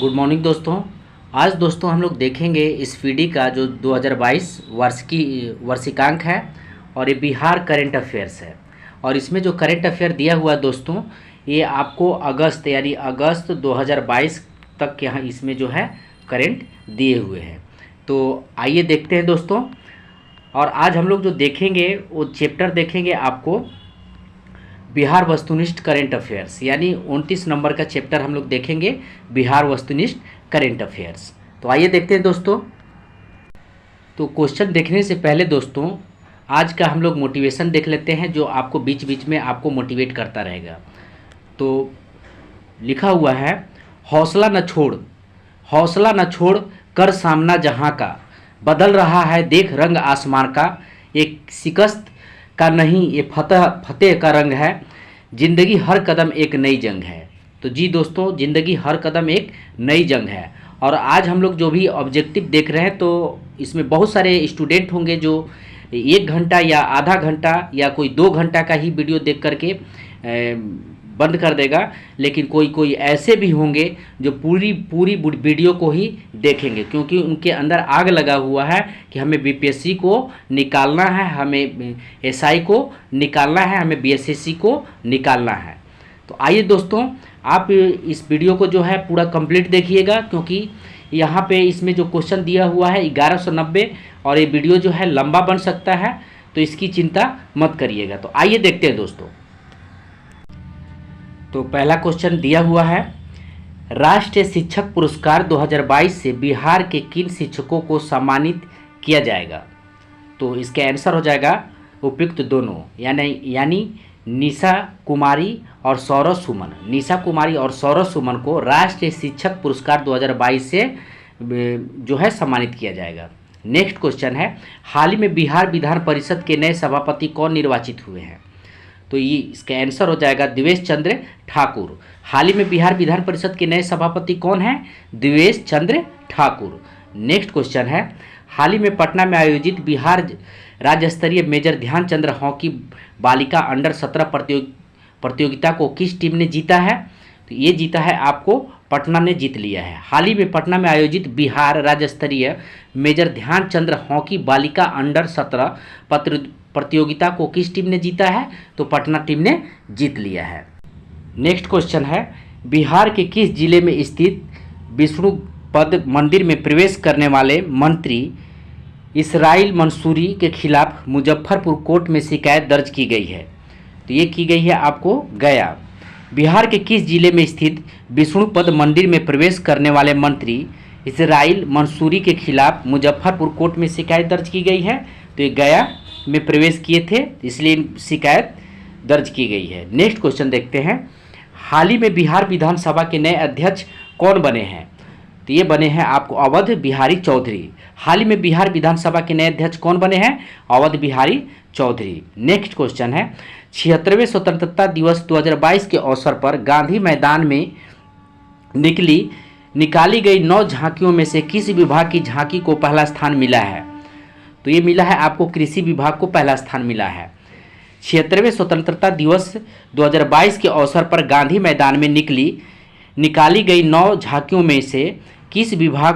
Good morning दोस्तों। आज दोस्तों हम लोग देखेंगे इस पीडी का जो 2022 वार्षिकांक है और ये बिहार करंट अफेयर्स है। और इसमें जो करंट अफेयर दिया हुआ है दोस्तों, ये आपको अगस्त यानी अगस्त 2022 तक यहाँ इसमें जो है करंट दिए हुए हैं। तो आइए देखते हैं दोस्तों। और आज हम लोग जो देखेंगे वो चैप्टर देखेंगे आपको बिहार वस्तुनिष्ठ करेंट अफेयर्स, यानी 29 नंबर का चैप्टर हम लोग देखेंगे बिहार वस्तुनिष्ठ करेंट अफेयर्स। तो आइए देखते हैं दोस्तों। तो क्वेश्चन देखने से पहले दोस्तों आज का हम लोग मोटिवेशन देख लेते हैं, जो आपको बीच बीच में आपको मोटिवेट करता रहेगा। तो लिखा हुआ है, हौसला न छोड़ कर सामना जहां का, बदल रहा है देख रंग आसमान का, एक शिकस्त का नहीं ये फतेह का रंग है, ज़िंदगी हर कदम एक नई जंग है। तो जी दोस्तों, ज़िंदगी हर कदम एक नई जंग है। और आज हम लोग जो भी ऑब्जेक्टिव देख रहे हैं, तो इसमें बहुत सारे स्टूडेंट होंगे जो 1 घंटा या आधा घंटा या कोई 2 घंटा का ही वीडियो देख करके बंद कर देगा, लेकिन कोई ऐसे भी होंगे जो पूरी वीडियो को ही देखेंगे, क्योंकि उनके अंदर आग लगा हुआ है कि हमें बीपीएससी को निकालना है, हमें एसआई को निकालना है, हमें बीएसएससी को निकालना है। तो आइए दोस्तों, आप इस वीडियो को जो है पूरा कंप्लीट देखिएगा, क्योंकि यहाँ पे इसमें जो क्वेश्चन दिया हुआ है 1190 और ये वीडियो जो है लंबा बन सकता है, तो इसकी चिंता मत करिएगा। तो आइए देखते हैं दोस्तों। तो पहला क्वेश्चन दिया हुआ है, राष्ट्रीय शिक्षक पुरस्कार 2022 से बिहार के किन शिक्षकों को सम्मानित किया जाएगा? तो इसका आंसर हो जाएगा उपयुक्त दोनों, यानी निशा कुमारी और सौरभ सुमन। निशा कुमारी और सौरभ सुमन को राष्ट्रीय शिक्षक पुरस्कार 2022 से जो है सम्मानित किया जाएगा। नेक्स्ट क्वेश्चन है, हाल ही में बिहार विधान परिषद के नए सभापति कौन निर्वाचित हुए हैं? तो ये इसका आंसर हो जाएगा दिवेश चंद्र ठाकुर। हाल ही में बिहार विधान परिषद के नए सभापति कौन हैं? दिवेश चंद्र ठाकुर। नेक्स्ट क्वेश्चन है, हाल ही में पटना में आयोजित बिहार राज्य स्तरीय मेजर ध्यानचंद हॉकी बालिका अंडर 17 प्रतियोगिता को किस टीम ने जीता है? तो ये जीता है आपको पटना ने जीत लिया है। हाल ही में पटना में आयोजित बिहार राज्य स्तरीय मेजर ध्यानचंद हॉकी बालिका अंडर 17 प्रतियोगिता को किस टीम ने जीता है? तो पटना टीम ने जीत लिया है। नेक्स्ट क्वेश्चन है, बिहार के किस जिले में स्थित विष्णुपद मंदिर में प्रवेश करने वाले मंत्री इसराइल मंसूरी के खिलाफ मुजफ्फरपुर कोर्ट में शिकायत दर्ज की गई है? तो ये की गई है आपको गया। बिहार के किस जिले में स्थित विष्णुपद मंदिर में प्रवेश करने वाले मंत्री इसराइल मंसूरी के खिलाफ मुजफ्फरपुर कोर्ट में शिकायत दर्ज की गई है? तो ये गया में प्रवेश किए थे, इसलिए शिकायत दर्ज की गई है। नेक्स्ट क्वेश्चन देखते हैं, हाल ही में बिहार विधानसभा के नए अध्यक्ष कौन बने हैं? तो ये बने हैं आपको अवध बिहारी चौधरी। हाल ही में बिहार विधानसभा के नए अध्यक्ष कौन बने हैं? अवध बिहारी चौधरी। नेक्स्ट क्वेश्चन है, 76वें स्वतंत्रता दिवस 2022 के अवसर पर गांधी मैदान में निकाली गई 9 झांकियों में से किस विभाग की झांकी को पहला स्थान मिला है? तो ये मिला है आपको कृषि विभाग को पहला स्थान मिला है। 76वें स्वतंत्रता दिवस 2022 के अवसर पर गांधी मैदान में निकाली गई 9 झांकियों में से किस विभाग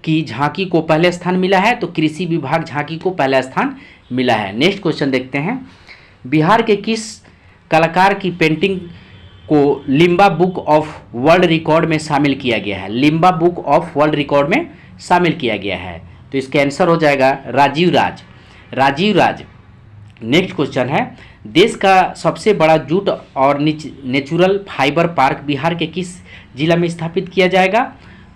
की झांकी को पहले स्थान मिला है? तो कृषि विभाग झांकी को पहला स्थान मिला है। नेक्स्ट क्वेश्चन देखते हैं, बिहार के किस कलाकार की पेंटिंग को Limba book of world record में शामिल किया गया है? Limba book of world record में शामिल किया गया है। तो इसका आंसर हो जाएगा राजीव राज। नेक्स्ट क्वेश्चन है, देश का सबसे बड़ा जूट और नेचुरल फाइबर पार्क बिहार के किस जिला में स्थापित किया जाएगा?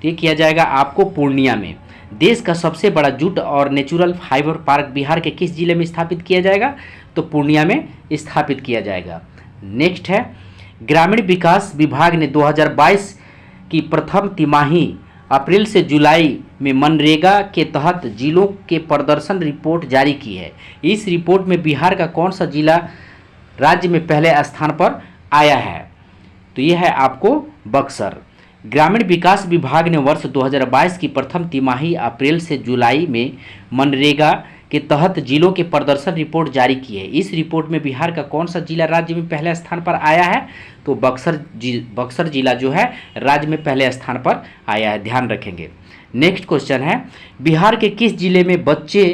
तो ये किया जाएगा आपको पूर्णिया में। देश का सबसे बड़ा जूट और नेचुरल फाइबर पार्क बिहार के किस जिले में स्थापित किया जाएगा? तो पूर्णिया में स्थापित किया जाएगा। नेक्स्ट है, ग्रामीण विकास विभाग ने 2022 की प्रथम तिमाही अप्रैल से जुलाई में मनरेगा के तहत जिलों के प्रदर्शन रिपोर्ट जारी की है। इस रिपोर्ट में बिहार का कौन सा जिला राज्य में पहले स्थान पर आया है? तो यह है आपको बक्सर। ग्रामीण विकास विभाग ने वर्ष 2022 की प्रथम तिमाही अप्रैल से जुलाई में मनरेगा के तहत जिलों के प्रदर्शन रिपोर्ट जारी की है। इस रिपोर्ट में बिहार का कौन सा जिला राज्य में पहले स्थान पर आया है? तो बक्सर जिला जो है राज्य में पहले स्थान पर आया है, ध्यान रखेंगे। नेक्स्ट क्वेश्चन है, बिहार के किस जिले में बच्चे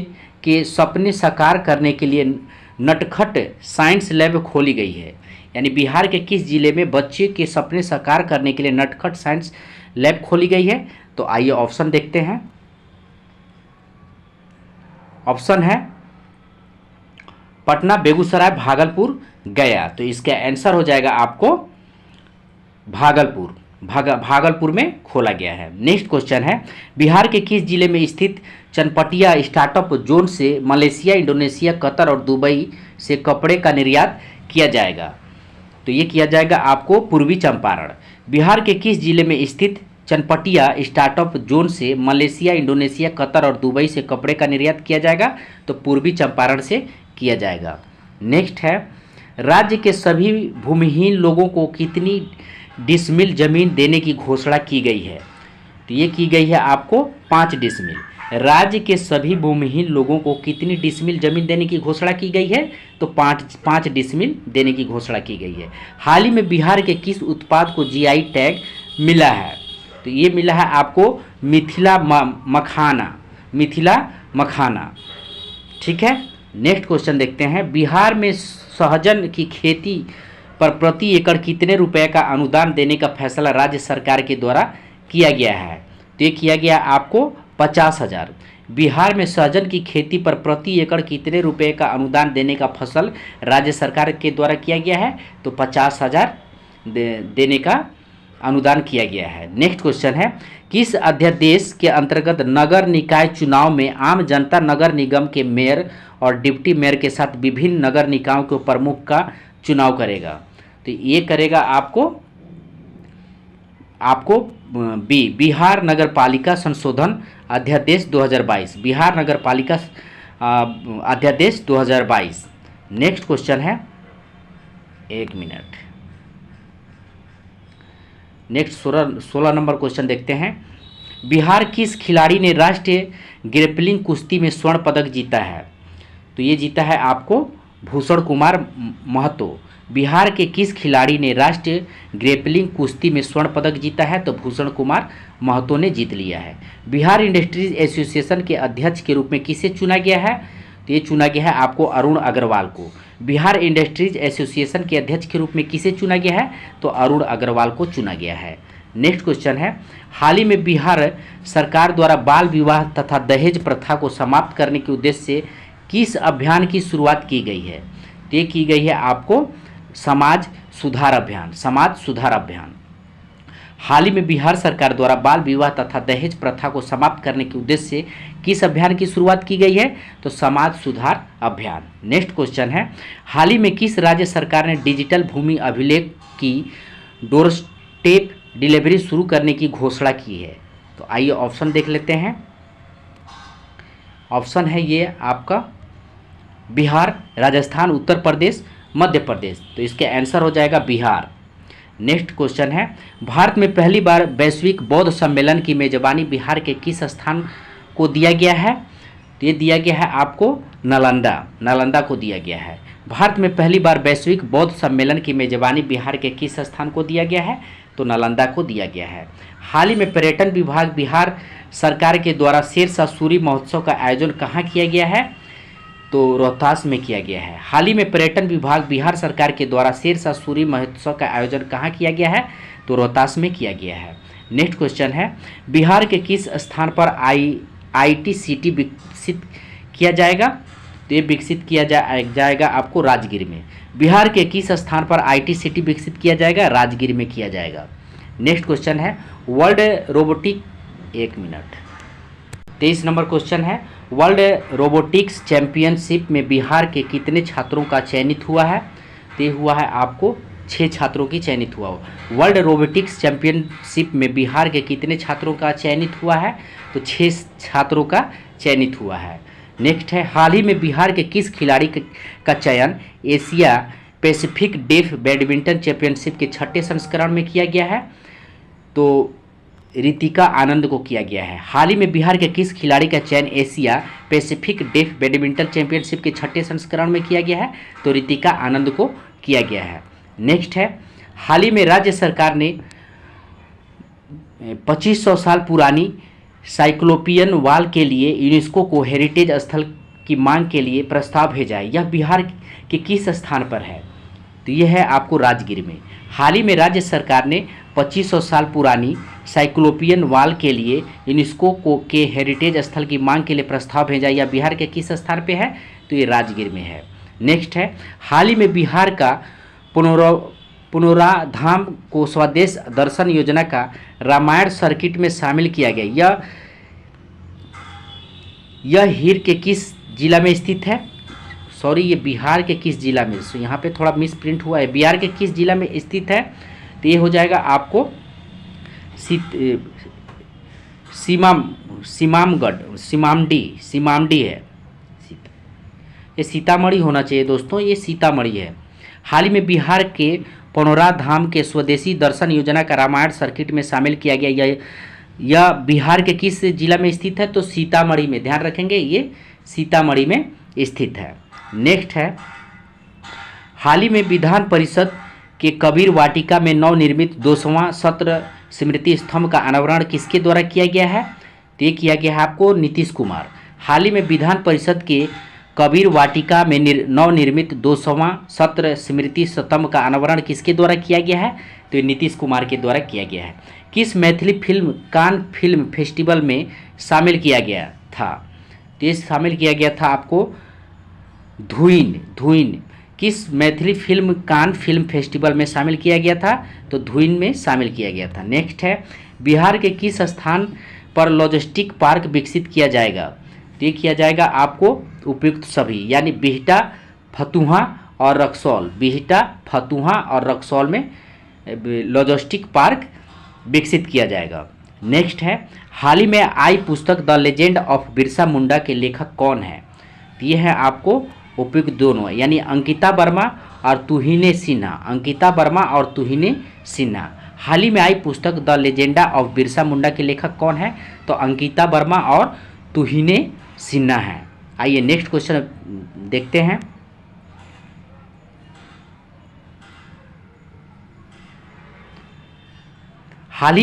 के सपने साकार करने के लिए नटखट साइंस लैब खोली गई है? यानी बिहार के किस जिले में बच्चे के सपने साकार करने के लिए नटखट साइंस लैब खोली गई है? तो आइए ऑप्शन देखते हैं। ऑप्शन है पटना, बेगूसराय, भागलपुर, गया। तो इसका आंसर हो जाएगा आपको भागलपुर। भागलपुर में खोला गया है। नेक्स्ट क्वेश्चन है, बिहार के किस जिले में स्थित चनपटिया स्टार्टअप जोन से मलेशिया, इंडोनेशिया, कतर और दुबई से कपड़े का निर्यात किया जाएगा? तो ये किया जाएगा आपको पूर्वी चंपारण। बिहार के किस जिले में स्थित चनपटिया स्टार्टअप जोन से मलेशिया, इंडोनेशिया, कतर और दुबई से कपड़े का निर्यात किया जाएगा? तो पूर्वी चंपारण से किया जाएगा। नेक्स्ट है, राज्य के सभी भूमिहीन लोगों को कितनी डिसमिल जमीन देने की घोषणा की गई है? तो ये की गई है आपको 5 डिसमिल। राज्य के सभी भूमिहीन लोगों को कितनी डिसमिल जमीन देने की घोषणा की गई है? तो 5 डिसमिल देने की घोषणा की गई है। हाल ही में बिहार के किस उत्पाद को जीआई टैग मिला है? तो ये मिला है आपको मिथिला मखाना। ठीक है। नेक्स्ट क्वेश्चन देखते हैं, बिहार में सहजन की खेती पर प्रति एकड़ कितने रुपए का अनुदान देने का फैसला राज्य सरकार के द्वारा किया गया है? तो ये किया गया आपको 50,000। बिहार में सहजन की खेती पर प्रति एकड़ कितने रुपए का अनुदान देने का फसल राज्य सरकार के द्वारा किया गया है? तो 50,000 देने का अनुदान किया गया है। नेक्स्ट क्वेश्चन है, किस अध्यादेश के अंतर्गत नगर निकाय चुनाव में आम जनता नगर निगम के मेयर और डिप्टी मेयर के साथ विभिन्न नगर निकायों के प्रमुख का चुनाव करेगा? तो ये करेगा आपको बिहार नगर पालिका संशोधन अध्यादेश 2022, बिहार नगर पालिका अध्यादेश 2022। नेक्स्ट क्वेश्चन है, एक मिनट, नेक्स्ट 16 नंबर क्वेश्चन देखते हैं, बिहार किस खिलाड़ी ने राष्ट्रीय ग्रेपलिंग कुश्ती में स्वर्ण पदक जीता है? तो ये जीता है आपको भूषण कुमार महतो। बिहार के किस खिलाड़ी ने राष्ट्रीय ग्रेपलिंग कुश्ती में स्वर्ण पदक जीता है? तो भूषण कुमार महतो ने जीत लिया है। बिहार इंडस्ट्रीज एसोसिएशन के अध्यक्ष के रूप में किसे चुना गया है? तो ये चुना गया है आपको अरुण अग्रवाल को। बिहार इंडस्ट्रीज एसोसिएशन के अध्यक्ष के रूप में किसे चुना गया है? तो अरुण अग्रवाल को चुना गया है। नेक्स्ट क्वेश्चन है, हाल ही में बिहार सरकार द्वारा बाल विवाह तथा दहेज प्रथा को समाप्त करने के उद्देश्य से किस अभियान की शुरुआत की गई है? तो ये की गई है आपको समाज सुधार अभियान। हाल ही में बिहार सरकार द्वारा बाल विवाह तथा दहेज प्रथा को समाप्त करने के उद्देश्य से किस अभियान की शुरुआत की गई है? तो समाज सुधार अभियान। नेक्स्ट क्वेश्चन है, हाल ही में किस राज्य सरकार ने डिजिटल भूमि अभिलेख की डोरस्टेप डिलीवरी शुरू करने की घोषणा की है? तो आइए ऑप्शन देख लेते हैं। ऑप्शन है ये आपका बिहार, राजस्थान, उत्तर प्रदेश, मध्य प्रदेश। तो इसके आंसर हो जाएगा बिहार। नेक्स्ट क्वेश्चन है, भारत में पहली बार वैश्विक बौद्ध सम्मेलन की मेजबानी बिहार के किस स्थान को दिया गया है? तो ये दिया गया है आपको नालंदा को दिया गया है। भारत में पहली बार वैश्विक बौद्ध सम्मेलन की मेजबानी बिहार के किस स्थान को दिया गया है? तो नालंदा को दिया गया है। हाल ही में पर्यटन विभाग बिहार सरकार के द्वारा शेरशाह सूरी महोत्सव का आयोजन कहाँ किया गया है? तो रोहतास में किया गया है। हाल ही में पर्यटन विभाग बिहार सरकार के द्वारा शेरशाह सूरी महोत्सव का आयोजन कहाँ किया गया है? तो रोहतास में किया गया है। नेक्स्ट क्वेश्चन है, बिहार के किस स्थान पर आईटी सिटी विकसित किया जाएगा? तो ये विकसित किया जाएगा आपको राजगीर में। बिहार के किस स्थान पर आईटी सिटी विकसित किया जाएगा? राजगीर में किया जाएगा। नेक्स्ट क्वेश्चन है, वर्ल्ड रोबोटिक, एक मिनट, 23 नंबर क्वेश्चन है, वर्ल्ड रोबोटिक्स चैंपियनशिप में बिहार के कितने छात्रों का चयनित हुआ है? तो ये हुआ है आपको 6 छात्रों की चयनित हुआ। वर्ल्ड रोबोटिक्स चैंपियनशिप में बिहार के कितने छात्रों का चयनित हुआ है? तो 6 छात्रों का चयनित हुआ है। नेक्स्ट है, हाल ही में बिहार के किस खिलाड़ी का चयन Asia Pacific deaf badminton championship के 6ठे संस्करण में किया गया है? तो रितिका आनंद को किया गया है। हाल ही में बिहार के किस खिलाड़ी का चयन Asia Pacific deaf badminton championship के 6ठे संस्करण में किया गया है? तो रितिका आनंद को किया गया है। नेक्स्ट है, हाल ही में राज्य सरकार ने 2500 साल पुरानी साइक्लोपियन वॉल के लिए यूनेस्को को हेरिटेज स्थल की मांग के लिए प्रस्ताव भेजा है। यह बिहार के किस स्थान पर है? तो यह है आपको राजगीर में। हाल ही में राज्य सरकार ने 2500 साल पुरानी साइक्लोपियन वॉल के लिए यूनेस्को को के हेरिटेज स्थल की मांग के लिए प्रस्ताव भेजा। यह बिहार के किस स्थान पे है? तो ये राजगीर में है। नेक्स्ट है, हाल ही में बिहार का पुनौराधाम को स्वदेश दर्शन योजना का रामायण सर्किट में शामिल किया गया। यह हीर के किस जिला में स्थित है? सॉरी, ये बिहार के किस जिला में, सो यहाँ पे थोड़ा मिस प्रिंट हुआ है। बिहार के किस जिला में स्थित है? तो ये हो जाएगा आपको सीमामढ़ी है। ये सीतामढ़ी होना चाहिए दोस्तों, ये सीतामढ़ी है। हाल ही में बिहार के पनौरा धाम के स्वदेशी दर्शन योजना का रामायण सर्किट में शामिल किया गया। यह बिहार के किस जिला में स्थित है? तो सीतामढ़ी में, ध्यान रखेंगे ये सीतामढ़ी में स्थित है। नेक्स्ट है, हाल ही में विधान परिषद के कबीर वाटिका में नवनिर्मित 200वां सत्र स्मृति स्तंभ का अनावरण किसके द्वारा किया गया है? तो ये किया गया है आपको नीतीश कुमार। हाल ही में विधान परिषद के कबीर वाटिका में नवनिर्मित 200वां सत्र स्मृति स्तंभ का अनावरण किसके द्वारा किया गया है? तो ये नीतीश कुमार के द्वारा किया गया है। किस Maithili film Cannes film festival में शामिल किया गया था? तो ये शामिल किया गया था आपको धुइन। किस Maithili film Cannes film festival में शामिल किया गया था? तो धुइन में शामिल किया गया था। नेक्स्ट है, बिहार के किस स्थान पर लॉजिस्टिक पार्क विकसित किया जाएगा? तो ये किया जाएगा आपको उपयुक्त सभी, यानी बिहटा, फतुहा और रक्सौल। बिहटा, फतुहा और रक्सौल में लॉजिस्टिक पार्क विकसित किया जाएगा। नेक्स्ट है, हाल ही में आई पुस्तक the legend of Birsa Munda के लेखक कौन है? तो ये है आपको उपयुक्त दोनों, यानी अंकिता वर्मा और तुहिने सिन्हा। अंकिता वर्मा और तुहिने सिन्हा। हाल ही में आई पुस्तक द लेजेंडा ऑफ बिरसा मुंडा के लेखक कौन है? तो अंकिता वर्मा और तुहिने सिन्हा है। आइए नेक्स्ट क्वेश्चन देखते हैं। हाल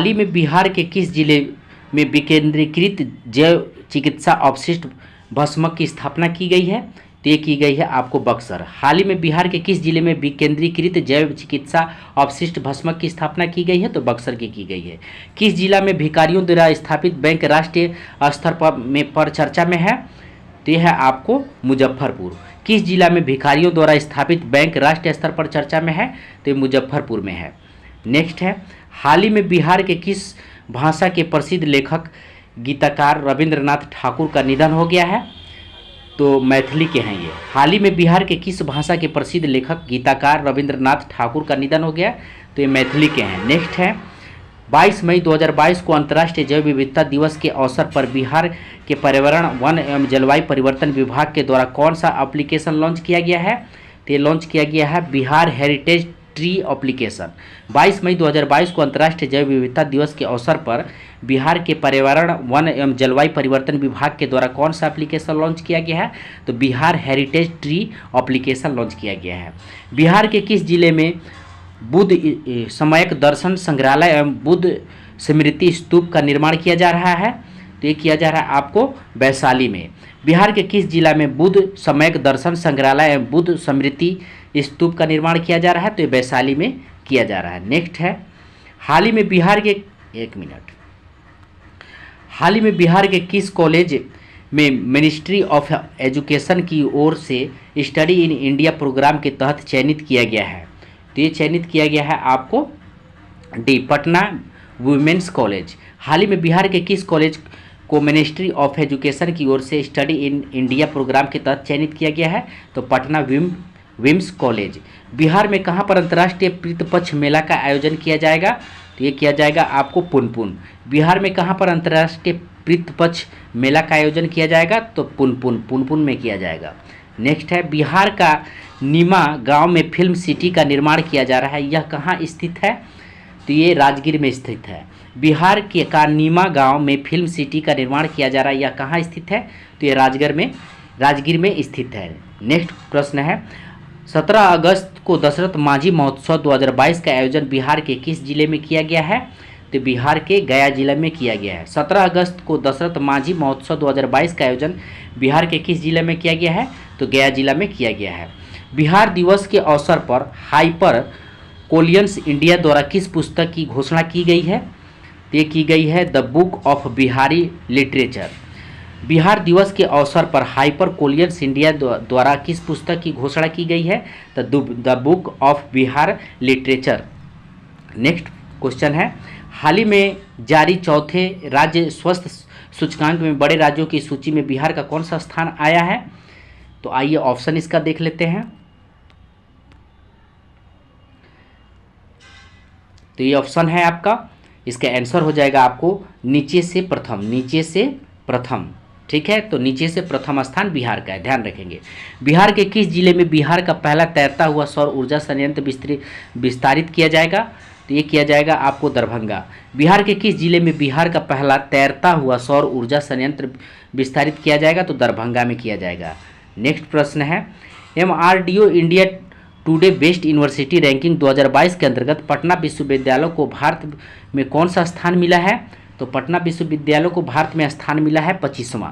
ही में बिहार के किस जिले में विकेंद्रीकृत जैव चिकित्सा अवशिष्ट भस्मक की स्थापना की गई है? तो ये की गई है आपको बक्सर। हाल ही में बिहार के किस जिले में विकेंद्रीकृत जैव चिकित्सा अवशिष्ट भस्मक की स्थापना की गई है? तो बक्सर की गई है। किस जिला में भिखारियों द्वारा स्थापित बैंक राष्ट्रीय स्तर पर चर्चा में है? तो यह है आपको मुजफ्फरपुर। किस जिला में भिखारियों द्वारा स्थापित बैंक राष्ट्रीय स्तर पर चर्चा में है? तो ये मुजफ्फरपुर में है। नेक्स्ट है, हाल ही में बिहार के किस भाषा के प्रसिद्ध लेखक गीतकार रविंद्रनाथ ठाकुर का निधन हो गया है? तो मैथिली के हैं ये। हाल ही में बिहार के किस भाषा के प्रसिद्ध लेखक गीतकार रविंद्रनाथ ठाकुर का निधन हो गया? तो ये मैथिली के हैं। नेक्स्ट है, 22 मई 2022 को अंतर्राष्ट्रीय जैव विविधता दिवस के अवसर पर बिहार के पर्यावरण, वन एवं जलवायु परिवर्तन विभाग के द्वारा कौन सा एप्लीकेशन लॉन्च किया गया है? तो ये लॉन्च किया गया है बिहार हेरिटेज ट्री एप्लीकेशन। 22 मई 2022 को अंतर्राष्ट्रीय जैव विविधता दिवस के अवसर पर बिहार के पर्यावरण, वन एवं जलवायु परिवर्तन विभाग के द्वारा कौन सा एप्लीकेशन लॉन्च किया गया है? तो Bihar heritage tree application launch किया गया है। बिहार के किस जिले में बुद्ध सम्यक दर्शन संग्रहालय एवं बुद्ध स्मृति स्तूप का निर्माण किया जा रहा है? तो ये किया जा रहा है आपको वैशाली में। बिहार के किस जिला में बुद्ध सम्यक दर्शन संग्रहालय एवं बुद्ध स्मृति स्तूप का निर्माण किया जा रहा है? तो ये वैशाली में किया जा रहा है। नेक्स्ट है, हाल ही में बिहार के किस कॉलेज में मिनिस्ट्री ऑफ एजुकेशन की ओर से स्टडी इन इंडिया प्रोग्राम के तहत चयनित किया गया है? तो ये चयनित किया गया है आपको डी, पटना वुमेन्स कॉलेज। हाल ही में बिहार के किस कॉलेज को मिनिस्ट्री ऑफ एजुकेशन की ओर से स्टडी इन इंडिया प्रोग्राम के तहत चयनित किया गया है? तो पटना विम्स कॉलेज। बिहार में कहाँ पर अंतर्राष्ट्रीय पितृपक्ष मेला का आयोजन किया जाएगा? तो ये किया जाएगा आपको पुनपुन। बिहार में कहाँ पर अंतर्राष्ट्रीय पितृपक्ष मेला का आयोजन किया जाएगा? तो पुनपुन में किया जाएगा। नेक्स्ट है, बिहार का नीमा गांव में फिल्म सिटी का निर्माण किया जा रहा है, यह कहाँ स्थित है? तो ये राजगीर में स्थित है। बिहार के का नीमा गांव में फिल्म सिटी का निर्माण किया जा रहा है, यह कहाँ स्थित है? तो ये राजगीर में स्थित है। नेक्स्ट प्रश्न है 17 अगस्त को दशरथ मांझी महोत्सव 2022 का आयोजन बिहार के किस जिले में किया गया है? तो बिहार के गया जिले में किया गया है। 17 अगस्त को दशरथ मांझी महोत्सव 2022 का आयोजन बिहार के किस जिले में किया गया है? तो गया जिला में किया गया है। बिहार दिवस के अवसर पर हाइपर कोलियंस इंडिया द्वारा किस पुस्तक की घोषणा की गई है? तो ये की गई है the book of Bihari literature. Bihar दिवस के अवसर पर हाइपर कोलियंस इंडिया द्वारा किस पुस्तक की घोषणा की गई है? The book of Bihar literature. Next question है हाल ही में जारी चौथे राज्य स्वस्थ सूचकांक में बड़े राज्यों की सूची में बिहार का कौन सा स्थान आया है? तो आइए ऑप्शन इसका देख लेते हैं। तो ये ऑप्शन है आपका, इसका आंसर हो जाएगा आपको नीचे से प्रथम। ठीक है, तो नीचे से प्रथम स्थान बिहार का है, ध्यान रखेंगे। बिहार के किस जिले में बिहार का पहला तैरता हुआ सौर ऊर्जा संयंत्र विस्तारित किया जाएगा? तो ये किया जाएगा आपको दरभंगा। बिहार के किस जिले में बिहार का पहला तैरता हुआ सौर ऊर्जा संयंत्र विस्तारित किया जाएगा? तो दरभंगा में किया जाएगा। नेक्स्ट प्रश्न है MRDO India today best university ranking 2022 के अंतर्गत पटना विश्वविद्यालय को भारत में कौन सा स्थान मिला है? तो पटना विश्वविद्यालय को भारत में स्थान मिला है 25वां।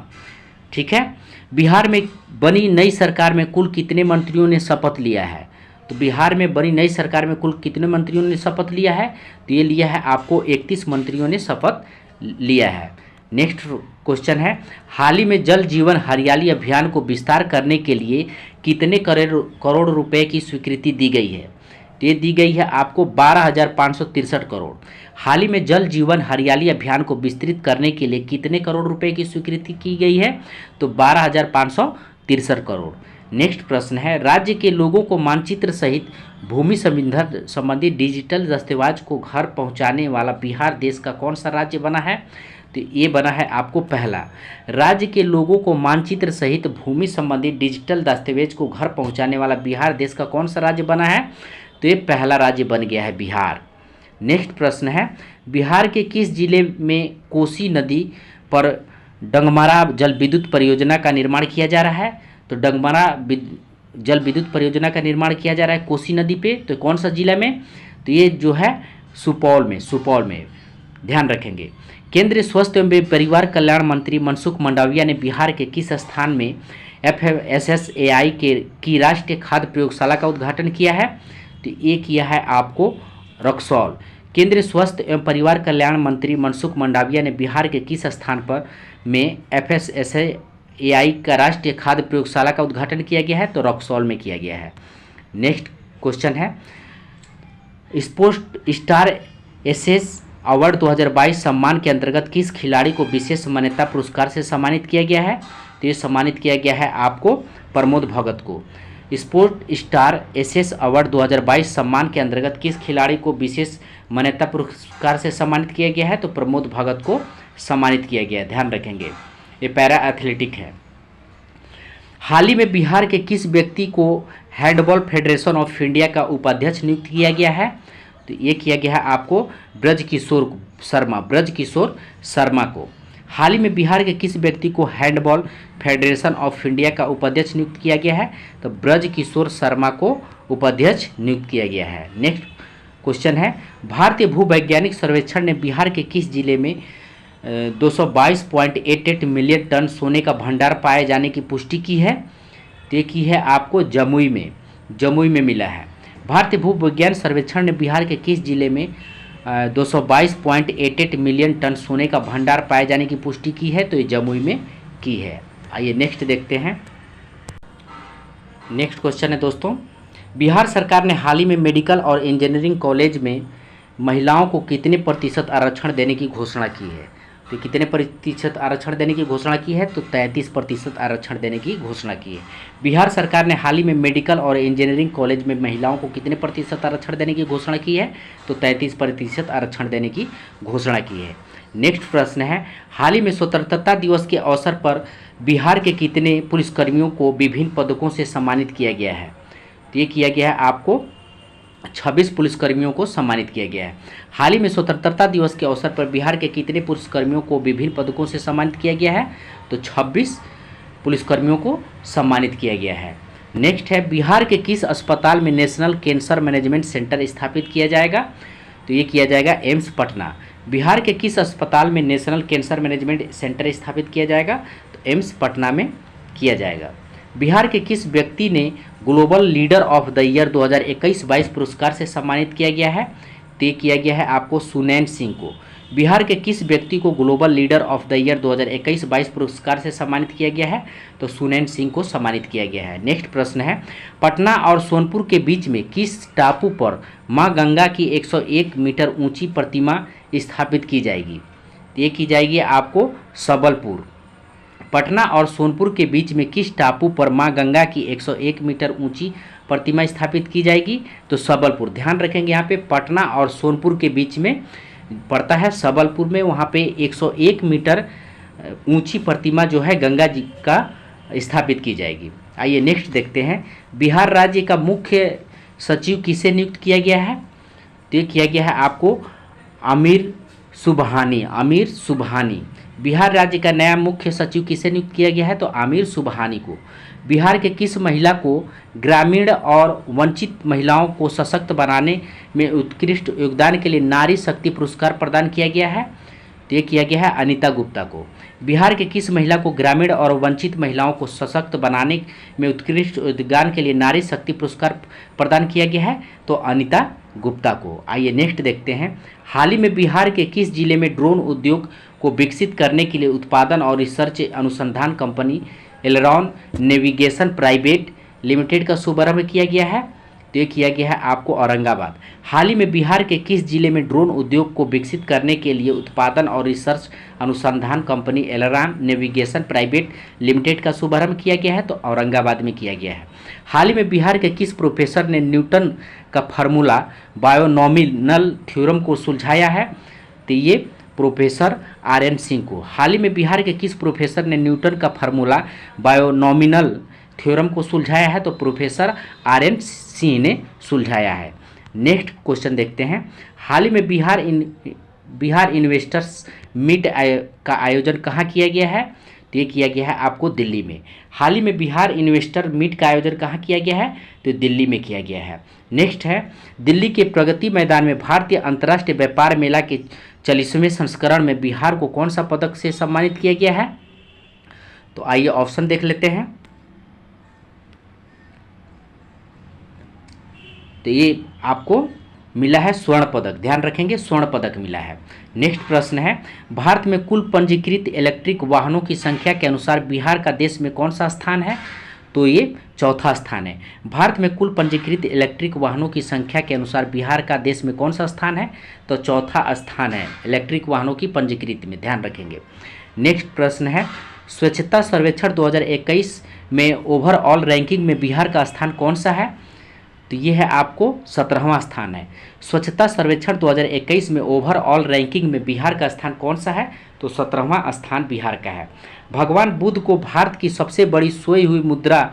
ठीक है, बिहार में बनी नई सरकार में कुल कितने मंत्रियों ने शपथ लिया है? तो बिहार में बनी नई सरकार में कुल कितने मंत्रियों ने शपथ लिया है? तो ये लिया है आपको 31 मंत्रियों ने शपथ लिया है। नेक्स्ट क्वेश्चन है हाल ही में जल जीवन हरियाली अभियान को विस्तार करने के लिए कितने करोड़ रुपए की स्वीकृति दी गई है? तो ये दी गई है आपको 12,563 करोड़। हाल ही में जल जीवन हरियाली अभियान को विस्तृत करने के लिए कितने करोड़ रुपए की स्वीकृति की गई है? तो 12,563 करोड़। नेक्स्ट प्रश्न है राज्य के लोगों को मानचित्र सहित भूमि संबंधी डिजिटल दस्तावेज को घर पहुंचाने वाला बिहार देश का कौन सा राज्य बना है? तो ये बना है आपको पहला। राज्य के लोगों को मानचित्र सहित भूमि संबंधी डिजिटल दस्तावेज को घर पहुंचाने वाला बिहार देश का कौन सा राज्य बना है? तो ये पहला राज्य बन गया है बिहार। नेक्स्ट प्रश्न है बिहार के किस जिले में कोसी नदी पर डंगमारा जल विद्युत परियोजना का निर्माण किया जा रहा है? तो डंगमारा जल विद्युत परियोजना का निर्माण किया जा रहा है कोसी नदी पे। तो कौन सा जिला में? तो ये जो है सुपौल में, ध्यान रखेंगे। केंद्रीय स्वास्थ्य एवं परिवार कल्याण मंत्री मनसुख मंडाविया ने बिहार के किस स्थान में FSSAI की राष्ट्रीय खाद्य प्रयोगशाला का उद्घाटन किया है? तो ये किया है आपको रक्सौल। केंद्रीय स्वास्थ्य एवं परिवार कल्याण मंत्री मनसुख मंडाविया ने बिहार के किस स्थान पर में FSSAI का राष्ट्रीय खाद्य प्रयोगशाला का उद्घाटन किया गया है? तो रक्सौल में किया गया है। नेक्स्ट क्वेश्चन है स्पोर्ट्स स्टार एसेस अवार्ड 2022 सम्मान के अंतर्गत किस खिलाड़ी को विशेष मान्यता पुरस्कार से सम्मानित किया गया है? तो ये सम्मानित किया गया है आपको प्रमोद भगत को। स्पोर्ट स्टार एसेस अवार्ड 2022 सम्मान के अंतर्गत किस खिलाड़ी को विशेष मान्यता पुरस्कार से सम्मानित किया गया है? तो प्रमोद भगत को सम्मानित किया गया है, ध्यान रखेंगे। ये पैरा एथलेटिक है। हाल ही में बिहार के किस व्यक्ति को हैंडबॉल फेडरेशन ऑफ इंडिया का उपाध्यक्ष नियुक्त किया गया है? तो ये किया गया है आपको ब्रजकिशोर शर्मा को। हाल ही में बिहार के किस व्यक्ति को हैंडबॉल फेडरेशन ऑफ इंडिया का उपाध्यक्ष नियुक्त किया गया है? तो ब्रजकिशोर शर्मा को उपाध्यक्ष नियुक्त किया गया है। नेक्स्ट क्वेश्चन है भारतीय भूवैज्ञानिक सर्वेक्षण ने बिहार के किस जिले में 222.88 मिलियन टन सोने का भंडार पाए जाने की पुष्टि की है? तो ये की है आपको जमुई में मिला है। भारतीय भूविज्ञान सर्वेक्षण ने बिहार के किस जिले में 222.88 मिलियन टन सोने का भंडार पाए जाने की पुष्टि की है? तो ये जमुई में की है। आइए नेक्स्ट देखते हैं। नेक्स्ट क्वेश्चन है दोस्तों बिहार सरकार ने हाल ही में मेडिकल और इंजीनियरिंग कॉलेज में महिलाओं को कितने प्रतिशत आरक्षण देने की घोषणा की है? तो कितने प्रतिशत आरक्षण देने की घोषणा की है? तो 33% आरक्षण देने की घोषणा की है। बिहार सरकार ने हाल ही में मेडिकल और इंजीनियरिंग कॉलेज में महिलाओं को कितने प्रतिशत आरक्षण देने की घोषणा की है? तो 33% आरक्षण देने की घोषणा की है। नेक्स्ट प्रश्न है हाल ही में स्वतंत्रता दिवस के अवसर पर बिहार के कितने पुलिसकर्मियों को विभिन्न पदकों से सम्मानित किया गया है? तो ये किया गया है आपको 26 पुलिसकर्मियों को सम्मानित किया गया है। हाल ही में स्वतंत्रता दिवस के अवसर पर बिहार के कितने पुलिसकर्मियों को विभिन्न पदकों से सम्मानित किया गया है? तो 26 पुलिसकर्मियों को सम्मानित किया गया है। नेक्स्ट है, बिहार के किस अस्पताल में नेशनल कैंसर मैनेजमेंट सेंटर स्थापित किया जाएगा? तो ये किया जाएगा एम्स पटना। बिहार के किस अस्पताल में नेशनल कैंसर मैनेजमेंट सेंटर स्थापित किया जाएगा? तो एम्स पटना में किया जाएगा। बिहार के किस व्यक्ति ने global leader of the year 2021-22 पुरस्कार से सम्मानित किया गया है? तो ये किया गया है आपको सुनैन सिंह को। बिहार के किस व्यक्ति को global leader of the year 2021-22 पुरस्कार से सम्मानित किया गया है? तो सुनैन सिंह को सम्मानित किया गया है। नेक्स्ट प्रश्न है, पटना और सोनपुर के बीच में किस टापू पर माँ गंगा की 101 मीटर ऊंची प्रतिमा स्थापित की जाएगी? तो ये की जाएगी आपको सबलपुर। पटना और सोनपुर के बीच में किस टापू पर माँ गंगा की 101 मीटर ऊंची प्रतिमा स्थापित की जाएगी? तो सबलपुर। ध्यान रखेंगे यहाँ पे पटना और सोनपुर के बीच में पड़ता है सबलपुर में, वहाँ पे 101 मीटर ऊंची प्रतिमा जो है गंगा जी का स्थापित की जाएगी। आइए नेक्स्ट देखते हैं, बिहार राज्य का मुख्य सचिव किसे नियुक्त किया गया है? तो ये किया गया है आपको आमिर सुबहानी। बिहार राज्य का नया मुख्य सचिव किसे नियुक्त किया गया है? तो आमिर सुबहानी को। बिहार के किस महिला को ग्रामीण और वंचित महिलाओं को सशक्त बनाने में उत्कृष्ट योगदान के लिए नारी शक्ति पुरस्कार प्रदान किया गया है? तो ये किया गया है अनीता गुप्ता को। बिहार के किस महिला को ग्रामीण और वंचित महिलाओं को सशक्त बनाने में उत्कृष्ट योगदान के लिए नारी शक्ति पुरस्कार प्रदान किया गया है? तो अनीता गुप्ता को। आइए नेक्स्ट देखते हैं, हाल ही में बिहार के किस जिले में ड्रोन उद्योग को विकसित करने के लिए उत्पादन और रिसर्च अनुसंधान company aileron navigation private limited का शुभारंभ किया गया है? तो ये किया गया है आपको औरंगाबाद। हाल ही में बिहार के किस जिले में ड्रोन उद्योग को विकसित करने के लिए उत्पादन और रिसर्च अनुसंधान company aileron navigation private limited का शुभारंभ किया गया है? तो औरंगाबाद में किया गया है। हाल ही में बिहार के किस प्रोफेसर ने न्यूटन का फार्मूला बायोनॉमिनल थ्योरम को सुलझाया है? तो ये प्रोफेसर RN सिंह को। हाल ही में बिहार के किस प्रोफेसर ने न्यूटन का फार्मूला बायोनॉमिनल थ्योरम को सुलझाया है? तो प्रोफेसर RN सिंह ने सुलझाया है। नेक्स्ट क्वेश्चन देखते हैं, हाल ही में बिहार इन्वेस्टर्स मीट का आयोजन कहाँ किया गया है? तो ये किया गया है आपको दिल्ली में। हाल ही में बिहार इन्वेस्टर मीट का आयोजन कहाँ किया गया है? तो दिल्ली में किया गया है। नेक्स्ट है, दिल्ली के प्रगति मैदान में भारतीय अंतर्राष्ट्रीय व्यापार मेला के 40वें संस्करण में बिहार को कौन सा पदक से सम्मानित किया गया है? तो आइए ऑप्शन देख लेते हैं। तो ये आपको मिला है स्वर्ण पदक। ध्यान रखेंगे, स्वर्ण पदक मिला है। नेक्स्ट प्रश्न है, भारत में कुल पंजीकृत इलेक्ट्रिक वाहनों की संख्या के अनुसार बिहार का देश में कौन सा स्थान है? तो ये चौथा स्थान है। भारत में कुल पंजीकृत इलेक्ट्रिक वाहनों की संख्या के अनुसार बिहार का देश में कौन सा स्थान है? तो चौथा स्थान है इलेक्ट्रिक वाहनों की पंजीकृत में। ध्यान रखेंगे। नेक्स्ट प्रश्न है, स्वच्छता सर्वेक्षण 2021 में ओवरऑल रैंकिंग में बिहार का स्थान कौन सा है? तो ये है आपको 17वां स्थान है। स्वच्छता सर्वेक्षण 2021 में ओवरऑल रैंकिंग में बिहार का स्थान कौन सा है? तो 17वां स्थान बिहार का है। भगवान बुद्ध को भारत की सबसे बड़ी सोई हुई मुद्रा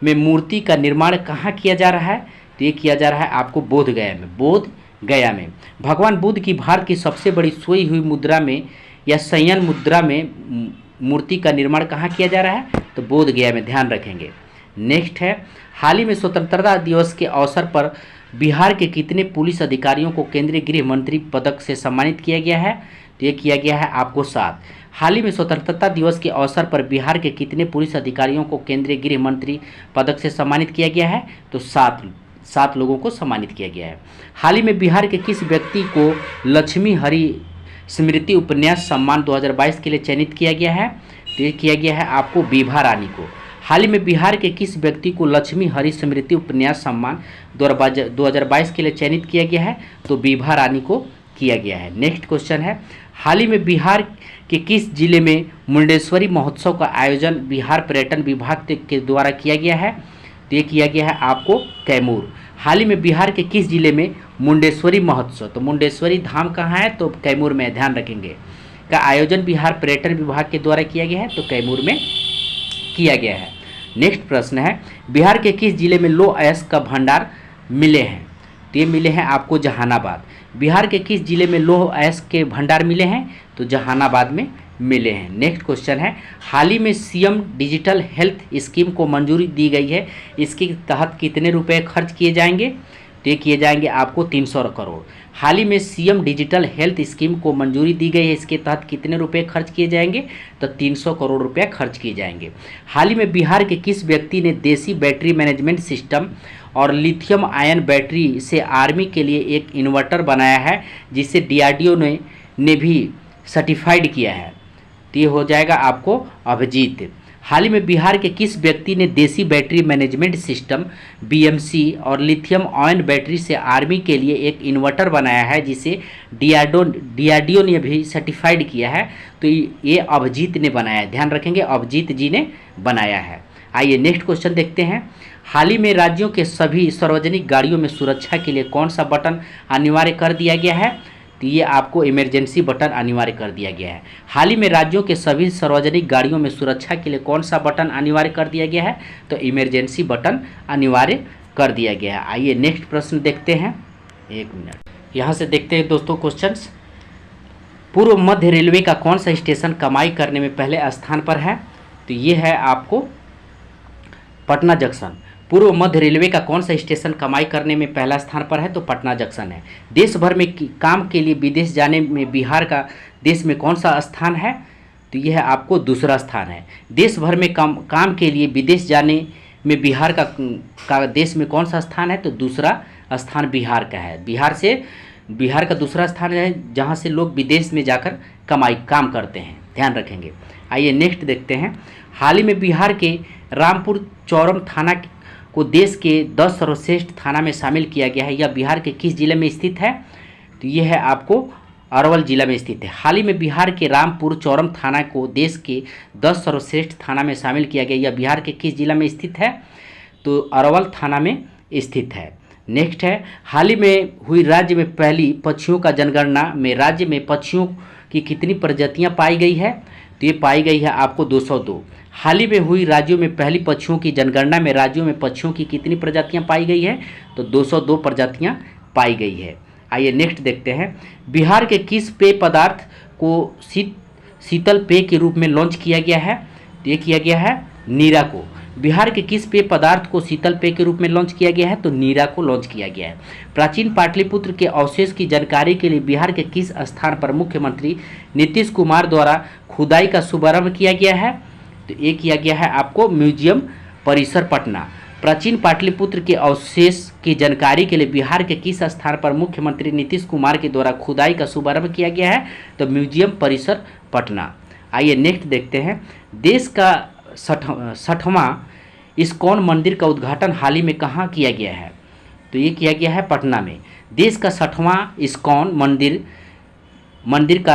में मूर्ति का निर्माण कहाँ किया जा रहा है? तो ये किया जा रहा है आपको बोध गया में। भगवान बुद्ध की भारत की सबसे बड़ी सोई हुई मुद्रा में या शयन मुद्रा में मूर्ति का निर्माण कहाँ किया जा रहा है? तो बोध गया में। ध्यान रखेंगे। नेक्स्ट है, हाल ही में स्वतंत्रता दिवस के अवसर पर बिहार के कितने पुलिस अधिकारियों को केंद्रीय गृह मंत्री पदक से सम्मानित किया गया है? तो ये किया गया है आपको 7। हाल ही में स्वतंत्रता दिवस के अवसर पर बिहार के कितने पुलिस अधिकारियों को केंद्रीय गृह मंत्री पदक से सम्मानित किया गया है? तो 7 लोगों को सम्मानित किया गया है। हाल ही में बिहार के किस व्यक्ति को लक्ष्मी हरि स्मृति उपन्यास सम्मान 2022 के लिए चयनित किया गया है? तो ये किया गया है आपको बीभा रानी को। हाल ही में बिहार के किस व्यक्ति को लक्ष्मी हरि स्मृति उपन्यास सम्मान 2022 के लिए चयनित किया गया है? तो बीभा रानी को किया गया है। नेक्स्ट क्वेश्चन है, हाल ही में बिहार के किस जिले में मुंडेश्वरी महोत्सव का आयोजन बिहार पर्यटन विभाग के द्वारा किया गया है? तो ये किया गया है आपको कैमूर। हाल ही में बिहार के किस जिले में मुंडेश्वरी महोत्सव, तो मुंडेश्वरी धाम कहाँ है? तो कैमूर में। ध्यान रखेंगे। का आयोजन बिहार पर्यटन विभाग के द्वारा किया गया है? तो कैमूर में किया गया है। नेक्स्ट प्रश्न है, बिहार के किस जिले में लौह अयस्क का भंडार मिले हैं? तो ये मिले हैं आपको जहानाबाद। बिहार के किस जिले में लौह अयस्क के भंडार मिले हैं? तो जहानाबाद में मिले हैं। नेक्स्ट क्वेश्चन है, हाल ही में सीएम डिजिटल हेल्थ स्कीम को मंजूरी दी गई है, इसके तहत कितने रुपए खर्च किए जाएंगे? तो ये किए जाएंगे आपको 300 करोड़। हाल ही में सीएम डिजिटल हेल्थ स्कीम को मंजूरी दी गई है, इसके तहत कितने रुपए खर्च किए जाएंगे? तो 300 करोड़ रुपए खर्च किए जाएंगे। हाल ही में बिहार के किस व्यक्ति ने देसी बैटरी मैनेजमेंट सिस्टम और लिथियम आयन बैटरी से आर्मी के लिए एक इन्वर्टर बनाया है, जिसे डीआरडीओ ने भी सर्टिफाइड किया है? तो ये हो जाएगा आपको अभिजीत। हाल ही में बिहार के किस व्यक्ति ने देसी बैटरी मैनेजमेंट सिस्टम बीएमसी और लिथियम आयन बैटरी से आर्मी के लिए एक इन्वर्टर बनाया है, जिसे डीआरडीओ ने भी सर्टिफाइड किया है? तो ये अभिजीत ने बनाया है, ध्यान रखेंगे अभिजीत जी ने बनाया है। आइए नेक्स्ट क्वेश्चन देखते हैं। हाल ही में राज्यों के सभी सार्वजनिक गाड़ियों में सुरक्षा के लिए कौन सा बटन अनिवार्य कर दिया गया है? तो ये आपको इमरजेंसी बटन अनिवार्य कर दिया गया है। हाल ही में राज्यों के सभी सार्वजनिक गाड़ियों में सुरक्षा के लिए कौन सा बटन अनिवार्य कर दिया गया है? तो इमरजेंसी बटन अनिवार्य कर दिया गया है। आइए नेक्स्ट प्रश्न देखते हैं, 1 मिनट। यहाँ से देखते हैं दोस्तों क्वेश्चंस। पूर्व मध्य रेलवे का कौन सा स्टेशन कमाई करने में पहले स्थान पर है? तो ये है आपको पटना जंक्शन। पूर्व मध्य रेलवे का कौन सा स्टेशन कमाई करने में पहला स्थान पर है? तो पटना जंक्शन है। देश भर में काम के लिए विदेश जाने में बिहार का देश में कौन सा स्थान है? तो यह आपको दूसरा स्थान है। देश भर में काम के लिए विदेश जाने में बिहार का देश में कौन सा स्थान है? तो दूसरा स्थान बिहार का है। बिहार का दूसरा स्थान है जहाँ से लोग विदेश में जाकर काम करते हैं, ध्यान रखेंगे। आइए नेक्स्ट देखते हैं। हाल ही में बिहार के रामपुर चौरम थाना को देश के 10 सर्वश्रेष्ठ थाना में शामिल किया गया है। यह बिहार के किस जिले में स्थित है? तो यह है आपको अरवल जिला में स्थित है। हाल ही में बिहार के रामपुर चौरम थाना को देश के 10 सर्वश्रेष्ठ थाना में शामिल किया गया। यह बिहार के किस जिला में स्थित है? तो अरवल थाना में स्थित है। नेक्स्ट है, हाल ही में हुई राज्य में पहली पक्षियों का जनगणना में राज्य में पक्षियों की कितनी प्रजातियां पाई गई है? तो ये पाई गई है आपको 202। हाल ही में हुई राज्यों में पहली पक्षियों की जनगणना में राज्यों में पक्षियों की कितनी प्रजातियां पाई गई है? तो 202 प्रजातियां पाई गई है। आइए नेक्स्ट देखते हैं। बिहार के किस पेय पदार्थ को शीतल पेय के रूप में लॉन्च किया गया है? तो ये किया गया है नीरा को। बिहार के किस पेय पदार्थ को शीतल पेय के रूप में लॉन्च किया गया है? तो नीरा को लॉन्च किया गया है। प्राचीन पाटलिपुत्र के अवशेष की जानकारी के लिए बिहार के किस स्थान पर मुख्यमंत्री नीतीश कुमार द्वारा खुदाई का शुभारंभ किया गया है? तो ये किया गया है आपको म्यूजियम परिसर पटना। प्राचीन पाटलिपुत्र के अवशेष की जानकारी के लिए बिहार के किस स्थान पर मुख्यमंत्री नीतीश कुमार के द्वारा खुदाई का शुभारंभ किया गया है? तो म्यूजियम परिसर पटना। आइए नेक्स्ट देखते हैं। देश का 60वां इस्कॉन मंदिर का उद्घाटन हाल ही में कहाँ किया गया है? तो ये किया गया है पटना में। देश का 60वां इस्कॉन मंदिर का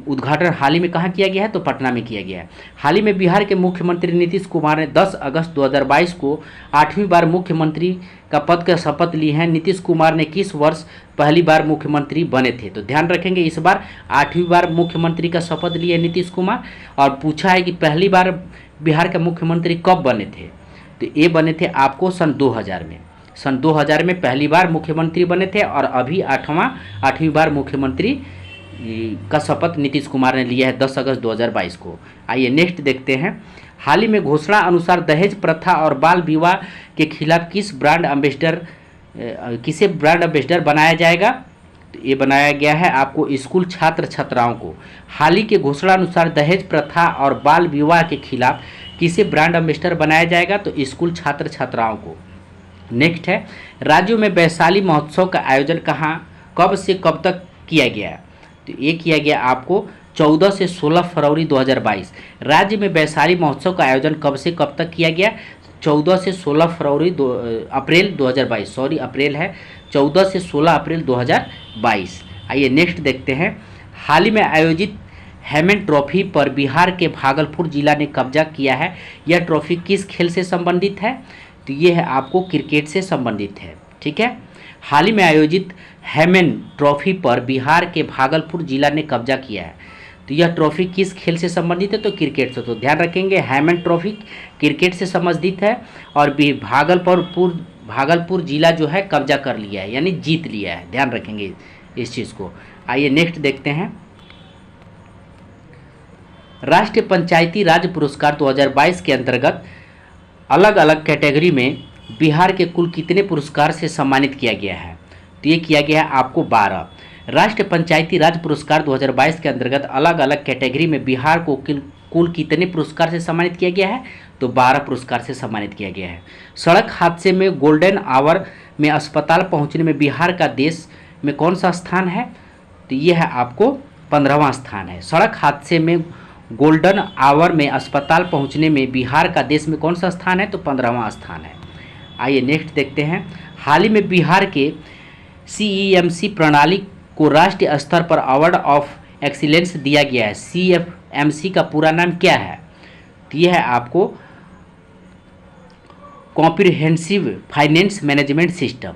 उद्घाटन हाल ही में कहाँ किया गया है? तो पटना में किया गया है। हाल ही में बिहार के मुख्यमंत्री नीतीश कुमार ने 10 अगस्त 2022 को 8वीं बार मुख्यमंत्री का पद का शपथ ली है। नीतीश कुमार ने किस वर्ष पहली बार मुख्यमंत्री बने थे? तो ध्यान रखेंगे इस बार 8वीं बार मुख्यमंत्री का शपथ लिए नीतीश कुमार, और पूछा है कि पहली बार बिहार के मुख्यमंत्री कब बने थे? तो ये बने थे आपको सन 2000 में। सन 2000 में पहली बार मुख्यमंत्री बने थे, और अभी 8वीं बार मुख्यमंत्री का शपथ नीतीश कुमार ने लिया है 10 अगस्त 2022 को। आइए नेक्स्ट देखते हैं। हाल ही में घोषणा अनुसार दहेज प्रथा और बाल विवाह के खिलाफ किसे ब्रांड एम्बेसडर बनाया जाएगा? तो ये बनाया गया है आपको स्कूल छात्र छात्राओं को। हाल ही के घोषणा अनुसार दहेज प्रथा और बाल विवाह के खिलाफ किसे ब्रांड एम्बेसडर बनाया जाएगा? तो स्कूल छात्र छात्राओं को। नेक्स्ट है, राज्यों में वैशाली महोत्सव का आयोजन कब से कब तक किया गया? तो ये किया गया आपको 14 से 16 फरवरी 2022। राज्य में वैशाली महोत्सव का आयोजन कब से कब तक किया गया? 14 से 16 अप्रैल 2022, सॉरी अप्रैल है, 14 से 16 अप्रैल 2022। आइए नेक्स्ट देखते हैं। हाल ही में आयोजित हेमन ट्रॉफी पर बिहार के भागलपुर जिला ने कब्जा किया है। यह ट्रॉफी किस खेल से संबंधित है? तो ये है आपको क्रिकेट से संबंधित है, ठीक है। हाल ही में आयोजित हेमन ट्रॉफी पर बिहार के भागलपुर जिला ने कब्जा किया है। तो यह ट्रॉफी किस खेल से संबंधित है? तो क्रिकेट से। तो ध्यान रखेंगे हेमन ट्रॉफी क्रिकेट से संबंधित है और भी भागलपुर जिला जो है कब्जा कर लिया है, यानी जीत लिया है। ध्यान रखेंगे इस चीज़ को। आइए नेक्स्ट देखते हैं। राष्ट्रीय पंचायती राज पुरस्कार 2022 के अंतर्गत अलग अलग कैटेगरी में बिहार के कुल कितने पुरस्कार से सम्मानित किया गया है? तो ये किया गया है आपको 12। राष्ट्रीय पंचायती राज पुरस्कार 2022 के अंतर्गत अलग अलग कैटेगरी में बिहार को कुल कितने पुरस्कार से सम्मानित किया गया है? तो 12 पुरस्कार से सम्मानित किया गया है। सड़क हादसे में गोल्डन आवर में अस्पताल पहुंचने में बिहार का देश में कौन सा स्थान है? तो ये है आपको 15वां स्थान है। सड़क हादसे में गोल्डन आवर में अस्पताल पहुंचने में बिहार का देश में कौन सा स्थान है? तो 15वां स्थान है। आइए नेक्स्ट देखते हैं। हाल ही में बिहार के CEMC प्रणाली को राष्ट्रीय स्तर पर अवार्ड ऑफ एक्सीलेंस दिया गया है। CFMC का पूरा नाम क्या है? तो यह है आपको comprehensive finance management system.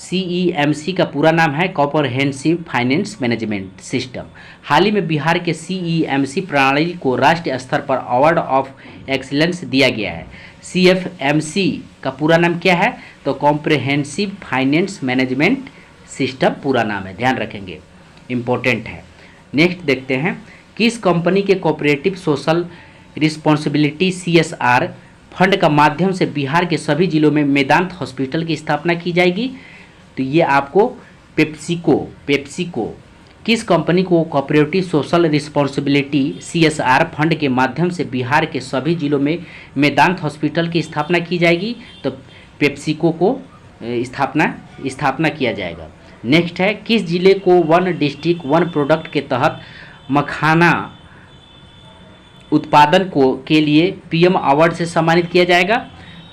CEMC का पूरा नाम है कॉम्प्रिहेंसिव फाइनेंस मैनेजमेंट सिस्टम। हाल ही में बिहार के CEMC प्रणाली को राष्ट्रीय स्तर पर अवार्ड ऑफ एक्सीलेंस दिया गया है। CFMC का पूरा नाम क्या है? तो कॉम्प्रिहेंसिव फाइनेंस मैनेजमेंट सिस्टम पूरा नाम है। ध्यान रखेंगे, इम्पोर्टेंट है। नेक्स्ट देखते हैं। किस कंपनी के cooperative social responsibility CSR fund का माध्यम से बिहार के सभी जिलों में मेदांत हॉस्पिटल की स्थापना की जाएगी? तो ये आपको पेप्सिको किस कंपनी को cooperative social responsibility CSR fund के माध्यम से बिहार के सभी जिलों में मेदांत हॉस्पिटल की स्थापना की जाएगी? तो पेप्सिको को स्थापना किया जाएगा। नेक्स्ट है। किस जिले को वन डिस्ट्रिक्ट वन प्रोडक्ट के तहत मखाना उत्पादन के लिए PM अवार्ड से सम्मानित किया जाएगा?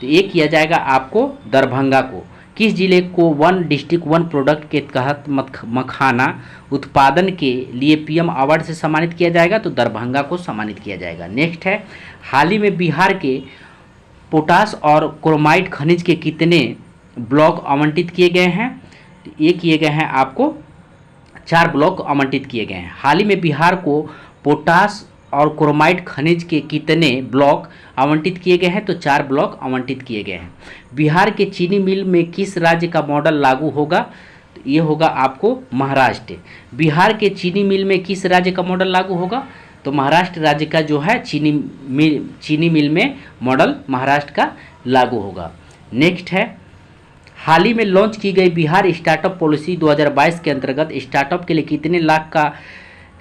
तो ये किया जाएगा आपको दरभंगा को। किस जिले को वन डिस्ट्रिक्ट वन प्रोडक्ट के तहत मखाना उत्पादन के लिए PM अवार्ड से सम्मानित किया जाएगा? तो दरभंगा को सम्मानित किया जाएगा। नेक्स्ट है। हाल ही में बिहार के पोटास और क्रोमाइट खनिज के कितने ब्लॉक आवंटित किए गए हैं? तो ये किए गए हैं आपको 4 ब्लॉक आवंटित किए गए हैं। हाल ही में बिहार को पोटास और क्रोमाइट खनिज के कितने ब्लॉक आवंटित किए गए हैं? तो 4 ब्लॉक आवंटित किए गए हैं। बिहार के चीनी मिल में किस राज्य का मॉडल लागू होगा? तो ये होगा आपको महाराष्ट्र। बिहार के चीनी मिल में किस राज्य का मॉडल लागू होगा? तो महाराष्ट्र राज्य का जो है चीनी मिल में मॉडल महाराष्ट्र का लागू होगा। नेक्स्ट है। हाल ही में लॉन्च की गई बिहार स्टार्टअप पॉलिसी 2022 के अंतर्गत स्टार्टअप के लिए कितने लाख का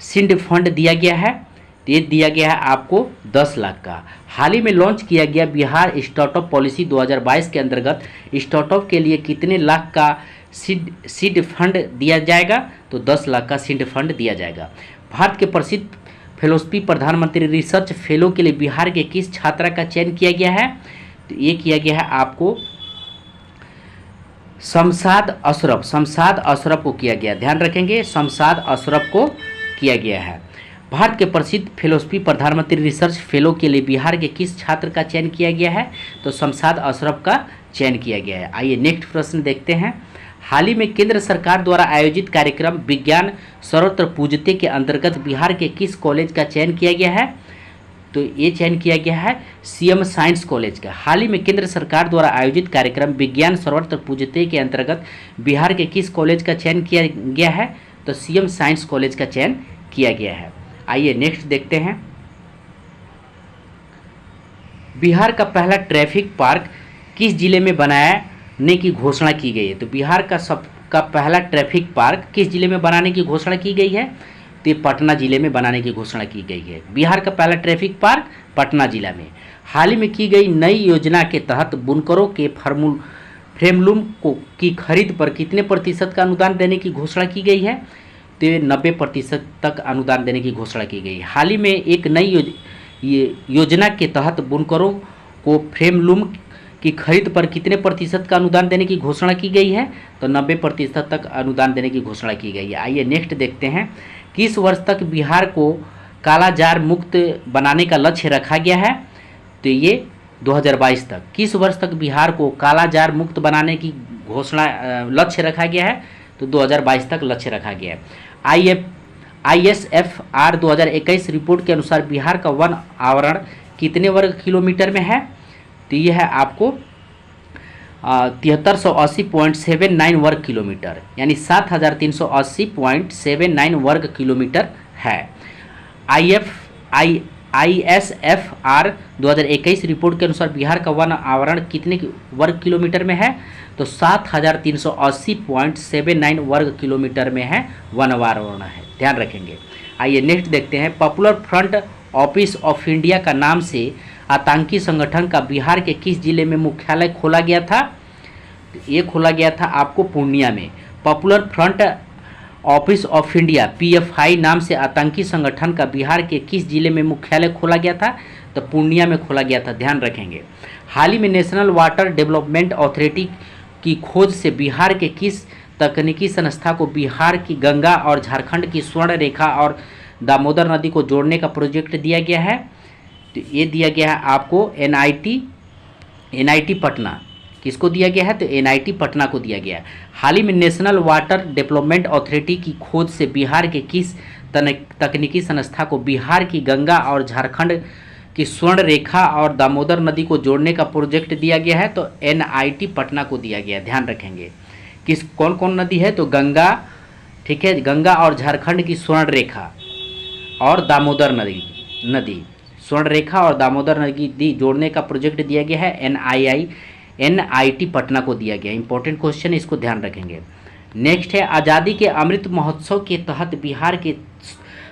सीड फंड दिया गया है? ये दिया गया है आपको 10 लाख का। हाल ही में लॉन्च किया गया बिहार स्टार्टअप पॉलिसी 2022 के अंतर्गत स्टार्टअप के लिए कितने लाख का सीड फंड दिया जाएगा? तो 10 लाख का सीड फंड दिया जाएगा। भारत के प्रसिद्ध फेलोशिप प्रधानमंत्री रिसर्च फेलो के लिए बिहार के किस छात्रा का चयन किया गया है? तो ये किया गया है आपको शमशाद अशरफ को किया गया। ध्यान रखेंगे, शमशाद अशरफ को किया गया है। भारत के प्रसिद्ध फेलोशिप प्रधानमंत्री रिसर्च फेलो के लिए बिहार के किस छात्र का चयन किया गया है? तो शमशाद अशरफ का चयन किया गया है। आइए नेक्स्ट प्रश्न देखते हैं। हाल ही में केंद्र सरकार द्वारा आयोजित कार्यक्रम विज्ञान सर्वत्र पूजते के अंतर्गत बिहार के किस कॉलेज का चयन किया गया है? तो ये चयन किया गया है CM साइंस कॉलेज का। हाल ही में केंद्र सरकार द्वारा आयोजित कार्यक्रम विज्ञान सर्वत्र पूजते के अंतर्गत बिहार के किस कॉलेज का चयन किया गया है? तो CM साइंस कॉलेज का चयन किया गया है। आइए नेक्स्ट देखते हैं। बिहार का पहला ट्रैफिक पार्क किस जिले में बनाने की घोषणा की गई है? तो बिहार का पहला ट्रैफिक पार्क किस जिले में बनाने की घोषणा की गई है? तो ये पटना जिले में बनाने की घोषणा की गई है। बिहार का पहला ट्रैफिक पार्क पटना जिला में। हाल ही में की गई नई योजना के तहत बुनकरों के फ्रेमलूम की खरीद पर कितने प्रतिशत का अनुदान देने की घोषणा की गई है? तो 90% तक अनुदान देने की घोषणा की गई है। हाल ही में एक नई योजना के तहत बुनकरों को फ्रेमलूम की खरीद पर कितने प्रतिशत का अनुदान देने की घोषणा की गई है? तो 90% तक अनुदान देने की घोषणा की गई है। आइए नेक्स्ट देखते हैं। किस वर्ष तक बिहार को कालाजार मुक्त बनाने का लक्ष्य रखा गया है? तो ये 2022 तक। किस वर्ष तक बिहार को कालाजार मुक्त बनाने की घोषणा लक्ष्य रखा गया है? तो 2022 तक लक्ष्य रखा गया है। ISFR 2021 रिपोर्ट के अनुसार बिहार का वन आवरण कितने वर्ग किलोमीटर में है? तो ये है आपको 7380.79 वर्ग किलोमीटर, यानी 7380.79 वर्ग किलोमीटर है। ISFR 2021 रिपोर्ट के अनुसार बिहार का वन आवरण कितने वर्ग किलोमीटर में है? तो 7380.79 वर्ग किलोमीटर में है वन आवरण है, ध्यान रखेंगे। आइए नेक्स्ट देखते हैं। Popular front office of India का नाम से आतंकी संगठन का बिहार के किस जिले में मुख्यालय खोला गया था? ये खोला गया था आपको पूर्णिया में। Popular front office of India PFI नाम से आतंकी संगठन का बिहार के किस जिले में मुख्यालय खोला गया था? तो पूर्णिया में खोला गया था, ध्यान रखेंगे। हाल ही में नेशनल वाटर डेवलपमेंट अथॉरिटी की खोज से बिहार के किस तकनीकी संस्था को बिहार की गंगा और झारखंड की स्वर्ण रेखा और दामोदर नदी को जोड़ने का प्रोजेक्ट दिया गया है? तो ये दिया गया है आपको NIT पटना। किसको दिया गया है? तो NIT पटना को दिया गया है। हाल ही में नेशनल वाटर डेवलपमेंट अथॉरिटी की खोज से बिहार के किस तकनीकी संस्था को बिहार की गंगा और झारखंड की स्वर्ण रेखा और दामोदर नदी को जोड़ने का प्रोजेक्ट दिया गया है? तो NIT पटना को दिया गया है, ध्यान रखेंगे। कौन कौन नदी है? तो गंगा, ठीक है, गंगा और झारखंड की स्वर्ण रेखा और दामोदर नदी स्वर्ण रेखा और दामोदर नदी जोड़ने का प्रोजेक्ट दिया गया है, NIT पटना को दिया गया। इंपॉर्टेंट क्वेश्चन, इसको ध्यान रखेंगे। नेक्स्ट है, आज़ादी के अमृत महोत्सव के तहत बिहार के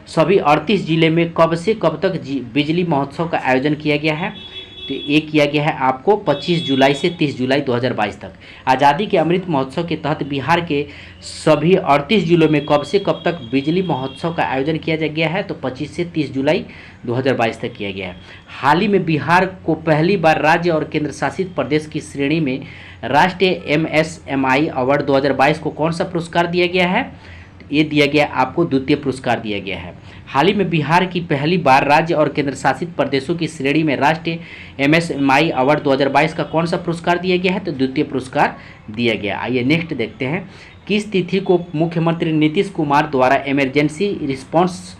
सभी 38 जिले में कब से कब तक बिजली महोत्सव का आयोजन किया गया है? तो ये किया गया है आपको 25 जुलाई से 30 जुलाई 2022 तक। आज़ादी के अमृत महोत्सव के तहत बिहार के सभी 38 जिलों में कब से कब तक बिजली महोत्सव का आयोजन किया गया है? तो 25 से 30 जुलाई 2022 तक किया गया है। हाल ही में बिहार को पहली बार राज्य और केंद्र शासित प्रदेश की श्रेणी में राष्ट्रीय MSMI अवार्ड 2022 को कौन सा पुरस्कार दिया गया है? ये दिया गया आपको द्वितीय पुरस्कार दिया गया है। हाल ही में बिहार की पहली बार राज्य और केंद्र शासित प्रदेशों की श्रेणी में राष्ट्रीय MSMI अवार्ड 2022 का कौन सा पुरस्कार दिया गया है? तो द्वितीय पुरस्कार दिया गया। आइए नेक्स्ट देखते हैं। किस तिथि को मुख्यमंत्री नीतीश कुमार द्वारा emergency response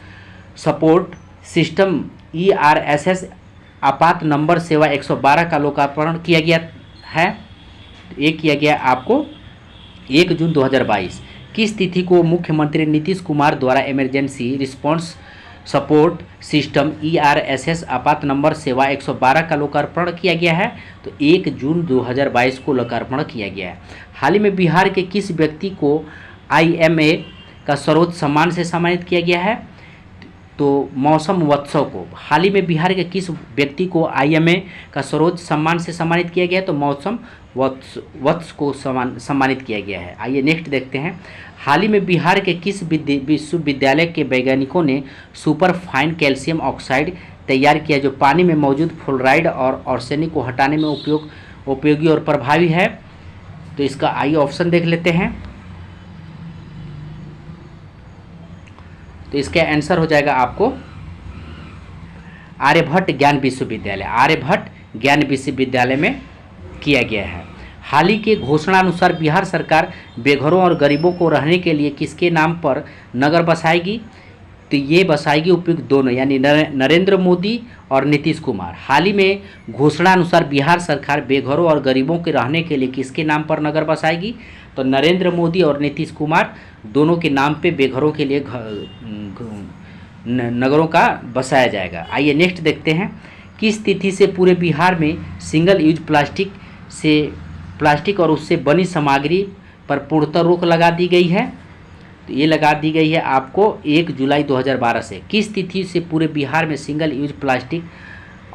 support system ERSS आपात नंबर सेवा 112 का लोकार्पण किया गया है? ये किया गया आपको 1 जून 2022। किस तिथि को मुख्यमंत्री नीतीश कुमार द्वारा emergency response support system ERSS आपात नंबर सेवा 112 का लोकार्पण किया गया है? तो 1 जून 2022 को लोकार्पण किया गया है। हाल ही में बिहार के किस व्यक्ति को IMA का सर्वोच्च सम्मान से सम्मानित किया गया है? तो मौसम वत्सव को। हाल ही में बिहार के किस व्यक्ति को IMA का सर्वोच्च सम्मान से सम्मानित किया गया है? तो मौसम वत्स को सम्मानित किया गया है। आइए नेक्स्ट देखते हैं। हाल ही में बिहार के किस विश्वविद्यालय के वैज्ञानिकों ने सुपर फाइन कैल्शियम ऑक्साइड तैयार किया जो पानी में मौजूद फ्लोराइड और आर्सेनिक को हटाने में उपयोगी और प्रभावी है? तो इसका आइए ऑप्शन देख लेते हैं। तो इसका आंसर हो जाएगा आपको आर्यभट्ट ज्ञान विश्वविद्यालय। आर्यभट्ट ज्ञान विश्वविद्यालय में किया गया है। हाल ही के घोषणा अनुसार बिहार सरकार बेघरों और गरीबों को रहने के लिए किसके नाम पर नगर बसाएगी? तो ये बसाएगी उपयुक्त दोनों, यानी नरेंद्र मोदी और नीतीश कुमार। हाल ही में घोषणा अनुसार बिहार सरकार बेघरों और गरीबों के रहने के लिए किसके नाम पर नगर बसाएगी? तो नरेंद्र मोदी और नीतीश कुमार दोनों के नाम पे बेघरों के लिए नगरों का बसाया जाएगा। आइए नेक्स्ट देखते हैं। किस तिथि से पूरे बिहार में सिंगल यूज प्लास्टिक और उससे बनी सामग्री पर पूर्णतः रोक लगा दी गई है? तो ये लगा दी गई है आपको 1 जुलाई 2012 से। किस तिथि से पूरे बिहार में सिंगल यूज प्लास्टिक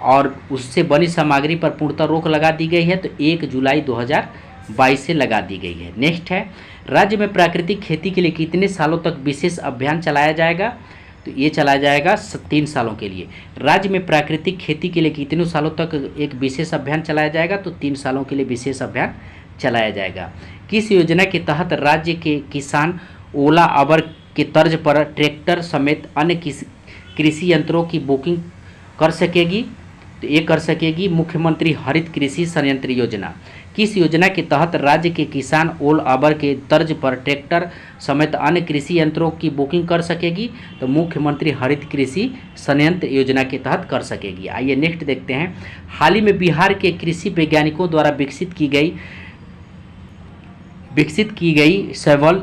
और उससे बनी सामग्री पर पूर्णतः रोक लगा दी गई है? तो 1 जुलाई 2022 से लगा दी गई है। नेक्स्ट है, राज्य में प्राकृतिक खेती के लिए कितने सालों तक विशेष अभियान चलाया जाएगा? तो ये चलाया जाएगा 3 सालों के लिए। राज्य में प्राकृतिक खेती के लिए कितने सालों तक एक विशेष अभियान चलाया जाएगा? तो 3 सालों के लिए विशेष अभियान चलाया जाएगा। किस योजना के तहत राज्य के किसान ओला अबर के तर्ज पर ट्रैक्टर समेत अन्य कृषि यंत्रों की बुकिंग कर सकेगी? तो ये कर सकेगी मुख्यमंत्री हरित कृषि संयंत्र योजना। किस योजना के तहत राज्य के किसान ओल अबर के तर्ज पर ट्रैक्टर समेत अन्य कृषि यंत्रों की बुकिंग कर सकेगी? तो मुख्यमंत्री हरित कृषि संयंत्र योजना के तहत कर सकेगी। आइए नेक्स्ट देखते हैं। हाल ही में बिहार के कृषि वैज्ञानिकों द्वारा विकसित की गई सेवल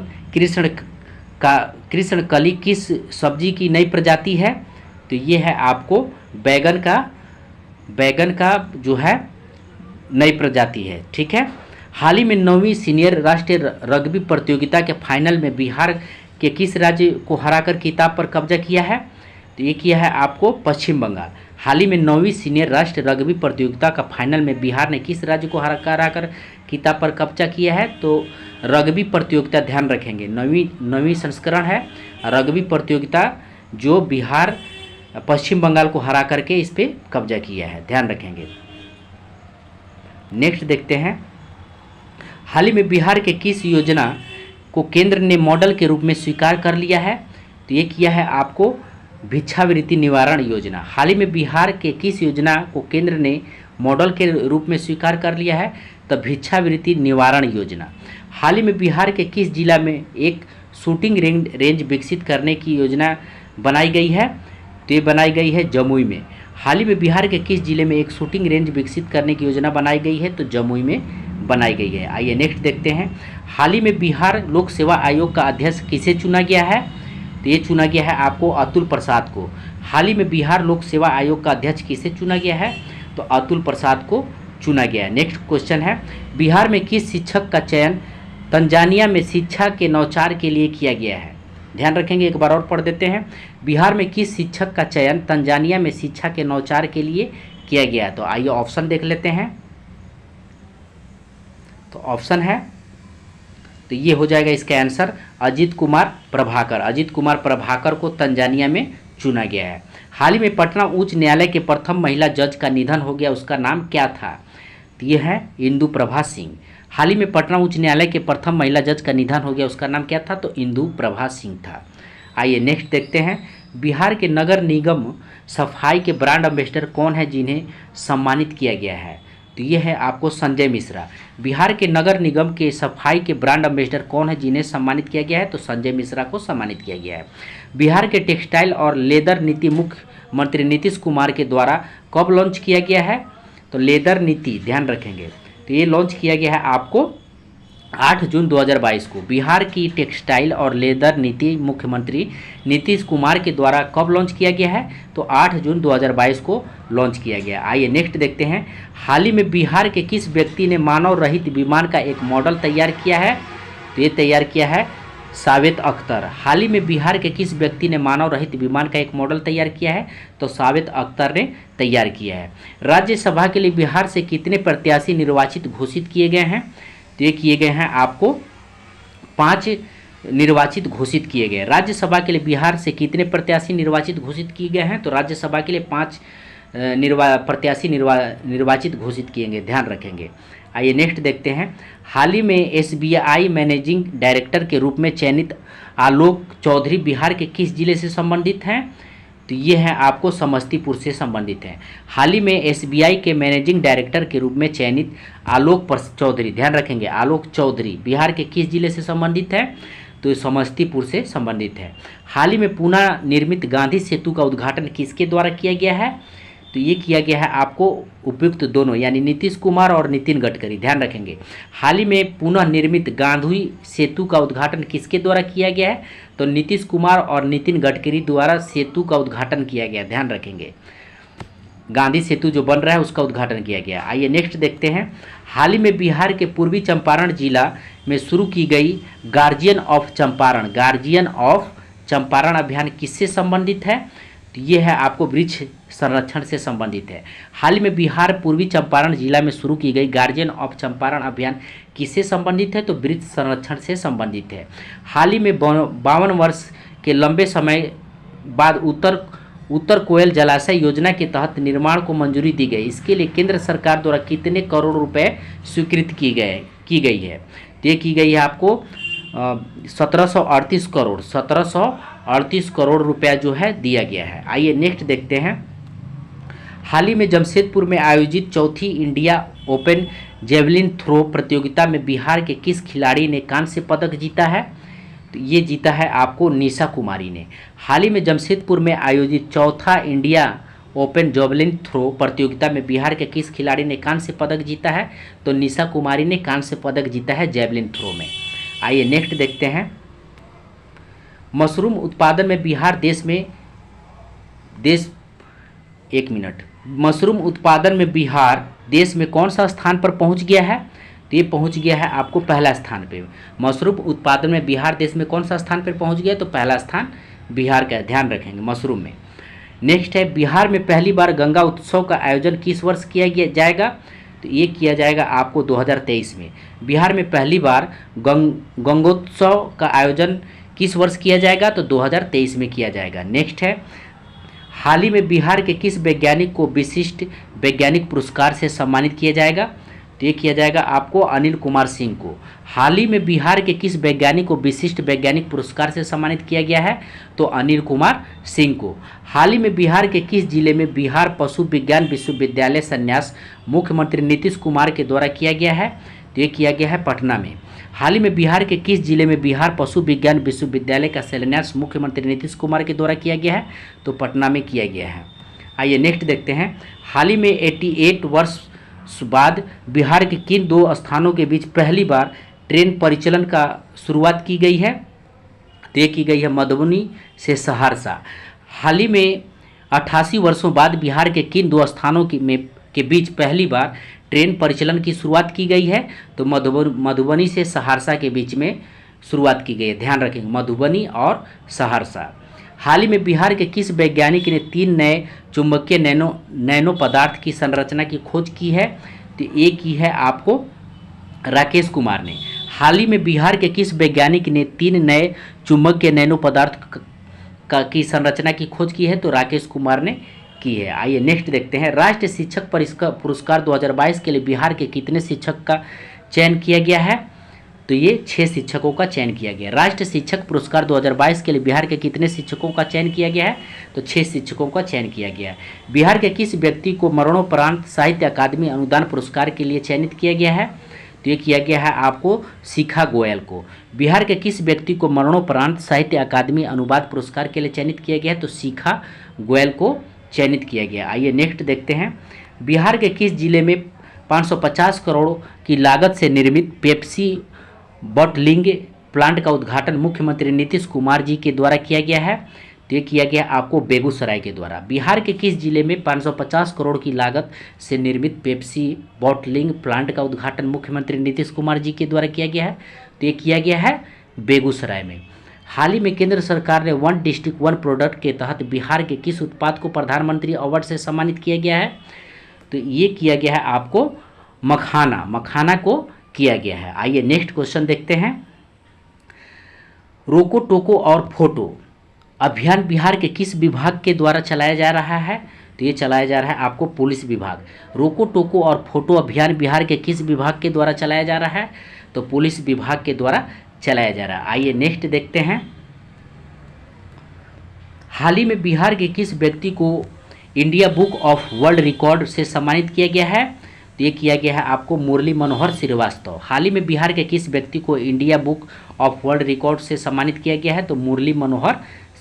कृष्णकली किस सब्जी की नई प्रजाति है? तो ये है आपको बैगन का जो है नई प्रजाति है। ठीक है। हाल ही में 9वीं सीनियर राष्ट्रीय रग्बी प्रतियोगिता के फाइनल में बिहार के किस राज्य को हराकर खिताब पर कब्जा किया है? तो ये किया है आपको पश्चिम बंगाल। हाल ही में 9वीं सीनियर राष्ट्रीय रग्बी प्रतियोगिता का फाइनल में बिहार ने किस राज्य को हराकर खिताब पर कब्जा किया है? तो रग्बी प्रतियोगिता, ध्यान रखेंगे, नवीं संस्करण है रग्बी प्रतियोगिता, जो बिहार पश्चिम बंगाल को हरा करके इस पर कब्जा किया है, ध्यान रखेंगे। नेक्स्ट देखते हैं। हाल ही में बिहार के किस योजना को केंद्र ने मॉडल के रूप में स्वीकार कर लिया है? तो ये किया है आपको भिक्षावृत्ति निवारण योजना। हाल ही में बिहार के किस योजना को केंद्र ने मॉडल के रूप में स्वीकार कर लिया है? तो भिक्षावृत्ति निवारण योजना। हाल ही में बिहार के किस जिला में एक शूटिंग रेंज विकसित करने की योजना बनाई गई है? तो ये बनाई गई है जमुई में। हाल ही में बिहार के किस जिले में एक शूटिंग रेंज विकसित करने की योजना बनाई गई है? तो जमुई में बनाई गई है। आइए नेक्स्ट देखते हैं। हाल ही में बिहार लोक सेवा आयोग का अध्यक्ष किसे चुना गया है? तो ये चुना गया है आपको अतुल प्रसाद को। हाल ही में बिहार लोक सेवा आयोग का अध्यक्ष किसे चुना गया है? तो अतुल प्रसाद को चुना गया है। नेक्स्ट क्वेश्चन है, बिहार में किस शिक्षक का चयन तंजानिया में शिक्षा के नवाचार के लिए किया गया है? ध्यान रखेंगे, एक बार और पढ़ देते हैं। बिहार में किस शिक्षक का चयन तंजानिया में शिक्षा के नवाचार के लिए किया गया? तो आइए ऑप्शन देख लेते हैं। तो ऑप्शन है, तो ये हो जाएगा इसका आंसर अजीत कुमार प्रभाकर। अजीत कुमार प्रभाकर को तंजानिया में चुना गया है। हाल ही में पटना उच्च न्यायालय के प्रथम महिला जज का निधन हो गया, उसका नाम क्या था? तो ये है इंदु प्रभा सिंह। हाल ही में पटना उच्च न्यायालय के प्रथम महिला जज का निधन हो गया, उसका नाम क्या था? तो इंदु प्रभा सिंह था। आइए नेक्स्ट देखते हैं। बिहार के नगर निगम सफाई के ब्रांड एम्बेसडर कौन है जिन्हें सम्मानित किया गया है? तो ये है आपको संजय मिश्रा। बिहार के नगर निगम के सफाई के ब्रांड एम्बेसडर कौन है जिन्हें सम्मानित किया गया है? तो संजय मिश्रा को सम्मानित किया गया है। बिहार के टेक्सटाइल और लेदर नीति मुख्यमंत्री नीतीश कुमार के द्वारा कब लॉन्च किया गया है? तो लेदर नीति, ध्यान रखेंगे, तो ये लॉन्च किया गया है आपको 8 जून 2022 को। बिहार की टेक्सटाइल और लेदर नीति मुख्यमंत्री नीतीश कुमार के द्वारा कब लॉन्च किया गया है? तो 8 जून 2022 को लॉन्च किया गया। आइए नेक्स्ट देखते हैं। हाल ही में बिहार के किस व्यक्ति ने मानव रहित विमान का एक मॉडल तैयार किया है? तो ये तैयार किया है सावेद अख्तर। हाल ही में बिहार के किस व्यक्ति ने मानव रहित विमान का एक मॉडल तैयार किया है? तो सावेद अख्तर ने तैयार किया है। राज्यसभा के लिए बिहार से कितने प्रत्याशी निर्वाचित घोषित किए गए हैं? तो ये किए गए हैं आपको 5 निर्वाचित घोषित किए गए। राज्यसभा के लिए बिहार से कितने प्रत्याशी निर्वाचित घोषित किए गए हैं? तो राज्यसभा के लिए 5 प्रत्याशी निर्वाचित घोषित किए गए, ध्यान रखेंगे। आइए नेक्स्ट देखते हैं। हाल ही में SBI मैनेजिंग डायरेक्टर के रूप में चयनित आलोक चौधरी बिहार के किस जिले से संबंधित हैं? तो ये है आपको समस्तीपुर से संबंधित है। हाल ही में SBI के मैनेजिंग डायरेक्टर के रूप में चयनित आलोक चौधरी, ध्यान रखेंगे, आलोक चौधरी बिहार के किस जिले से संबंधित है? तो समस्तीपुर से संबंधित है। हाल ही में पुनः निर्मित गांधी सेतु का उद्घाटन किसके द्वारा किया गया है? तो ये किया गया है आपको उपयुक्त दोनों, यानी नीतीश कुमार और नितिन गडकरी, ध्यान रखेंगे। हाल ही में पुनः निर्मित गांधी सेतु का उद्घाटन किसके द्वारा किया गया है? तो नीतीश कुमार और नितिन गडकरी द्वारा सेतु का उद्घाटन किया गया, ध्यान रखेंगे। गांधी सेतु जो बन रहा है उसका उद्घाटन किया गया। आइए नेक्स्ट देखते हैं। हाल ही में बिहार के पूर्वी चंपारण जिला में शुरू की गई गार्जियन ऑफ चंपारण अभियान किससे संबंधित है? तो ये है आपको वृक्ष संरक्षण से संबंधित है। हाल ही में बिहार पूर्वी चंपारण जिला में शुरू की गई गार्जियन ऑफ चंपारण अभियान किससे संबंधित है? तो वृक्ष संरक्षण से संबंधित है। हाल ही में 52 वर्ष के लंबे समय बाद उत्तर कोयल जलाशय योजना के तहत निर्माण को मंजूरी दी गई। इसके लिए केंद्र सरकार द्वारा कितने करोड़ रुपए स्वीकृत की गई है? तो ये की गई है आपको 1738 करोड़ रुपया जो है दिया गया है। आइए नेक्स्ट देखते हैं। हाल ही में जमशेदपुर में आयोजित चौथी इंडिया ओपन जेवलिन थ्रो प्रतियोगिता में बिहार के किस खिलाड़ी ने कांस्य पदक जीता है? तो ये जीता है आपको निशा कुमारी ने। हाल ही में जमशेदपुर में आयोजित चौथा इंडिया ओपन जेवलिन थ्रो प्रतियोगिता में बिहार के किस खिलाड़ी ने कांस्य पदक जीता है? तो निशा कुमारी ने कांस्य पदक जीता है जेवलिन थ्रो में। आइए नेक्स्ट देखते हैं। मशरूम उत्पादन में बिहार मशरूम उत्पादन में बिहार देश में कौन सा स्थान पर पहुंच गया है? तो ये पहुंच गया है आपको पहला स्थान पे। मशरूम उत्पादन में बिहार देश में कौन सा स्थान पर पहुंच गया? तो पहला स्थान बिहार का, ध्यान रखेंगे मशरूम में। नेक्स्ट है, बिहार में पहली बार गंगा उत्सव का आयोजन किस वर्ष किया जाएगा? तो ये किया जाएगा आपको 2023 में। बिहार में पहली बार गंगोत्सव का आयोजन किस वर्ष किया जाएगा? तो 2023 में किया जाएगा। नेक्स्ट है, हाल ही में बिहार के किस वैज्ञानिक को विशिष्ट वैज्ञानिक पुरस्कार से सम्मानित किया जाएगा? तो ये किया जाएगा आपको अनिल कुमार सिंह को। हाल ही में बिहार के किस वैज्ञानिक को विशिष्ट वैज्ञानिक पुरस्कार से सम्मानित किया गया है? तो अनिल कुमार सिंह को। हाल ही में बिहार के किस जिले में बिहार पशु विज्ञान विश्वविद्यालय संन्यास मुख्यमंत्री नीतीश कुमार के द्वारा किया गया है? तो ये किया गया है पटना में। हाल ही में बिहार के किस जिले में बिहार पशु विज्ञान विश्वविद्यालय का शिलान्यास मुख्यमंत्री नीतीश कुमार के द्वारा किया गया है? तो पटना में किया गया है। आइए नेक्स्ट देखते हैं। हाल ही में 88 वर्ष बाद बिहार के किन दो स्थानों के बीच पहली बार ट्रेन परिचालन का शुरुआत की गई है? तो ये की गई है मधुबनी से सहरसा। हाल ही में 88 वर्षों बाद बिहार के किन दो स्थानों के बीच पहली बार ट्रेन परिचालन की शुरुआत की गई है? तो मधुबनी से सहरसा के बीच में शुरुआत की गई है, ध्यान रखेंगे, मधुबनी और सहरसा। हाल ही में बिहार के किस वैज्ञानिक ने 3 नए चुंबकीय नैनो पदार्थ की संरचना की खोज की है? तो ये की है आपको राकेश कुमार ने। हाल ही में बिहार के किस वैज्ञानिक ने 3 नए चुंबकीय नैनो पदार्थ की संरचना की खोज की है? तो राकेश कुमार ने की है। आइए नेक्स्ट देखते हैं। राष्ट्रीय शिक्षक पुरस्कार 2022 के लिए बिहार के कितने शिक्षक का चयन किया गया है? तो ये 6 शिक्षकों का चयन किया गया। राष्ट्रीय शिक्षक पुरस्कार 2022 के लिए बिहार के कितने शिक्षकों का चयन किया गया है? तो 6 शिक्षकों का चयन किया गया है। बिहार के किस व्यक्ति को मरणोपरांत साहित्य अकादमी अनुदान पुरस्कार के लिए चयनित किया गया है? तो ये किया गया है आपको शिखा गोयल को। बिहार के किस व्यक्ति को मरणोपरांत साहित्य अकादमी अनुवाद पुरस्कार के लिए चयनित किया गया है? तो शिखा गोयल को चयनित किया गया। आइए नेक्स्ट देखते हैं। बिहार के किस जिले में 550 करोड़ की लागत से निर्मित पेप्सी बॉटलिंग प्लांट का उद्घाटन मुख्यमंत्री नीतीश कुमार जी के द्वारा किया गया है? तो ये किया गया आपको बेगूसराय के द्वारा। बिहार के किस जिले में 550 करोड़ की लागत से निर्मित पेप्सी बॉटलिंग प्लांट का उद्घाटन मुख्यमंत्री नीतीश कुमार जी के द्वारा किया गया है? तो ये किया गया है बेगूसराय में। हाल ही में केंद्र सरकार ने 1 डिस्ट्रिक्ट 1 प्रोडक्ट के तहत बिहार के किस उत्पाद को प्रधानमंत्री अवार्ड से सम्मानित किया गया है? तो ये किया गया है आपको मखाना को किया गया है। आइए नेक्स्ट क्वेश्चन देखते हैं। रोको टोको और फोटो अभियान बिहार के किस विभाग के द्वारा चलाया जा रहा है? तो ये चलाया जा रहा है आपको पुलिस विभाग। रोको टोको और फोटो अभियान बिहार के किस विभाग के द्वारा चलाया जा रहा है? तो पुलिस विभाग के द्वारा चलाया जा रहा है। आइए नेक्स्ट देखते हैं। हाल ही में बिहार के किस व्यक्ति को India book of world record से सम्मानित किया गया है? तो ये किया गया है आपको मुरली मनोहर श्रीवास्तव। हाल ही में बिहार के किस व्यक्ति को India book of world record से सम्मानित किया गया है? तो मुरली मनोहर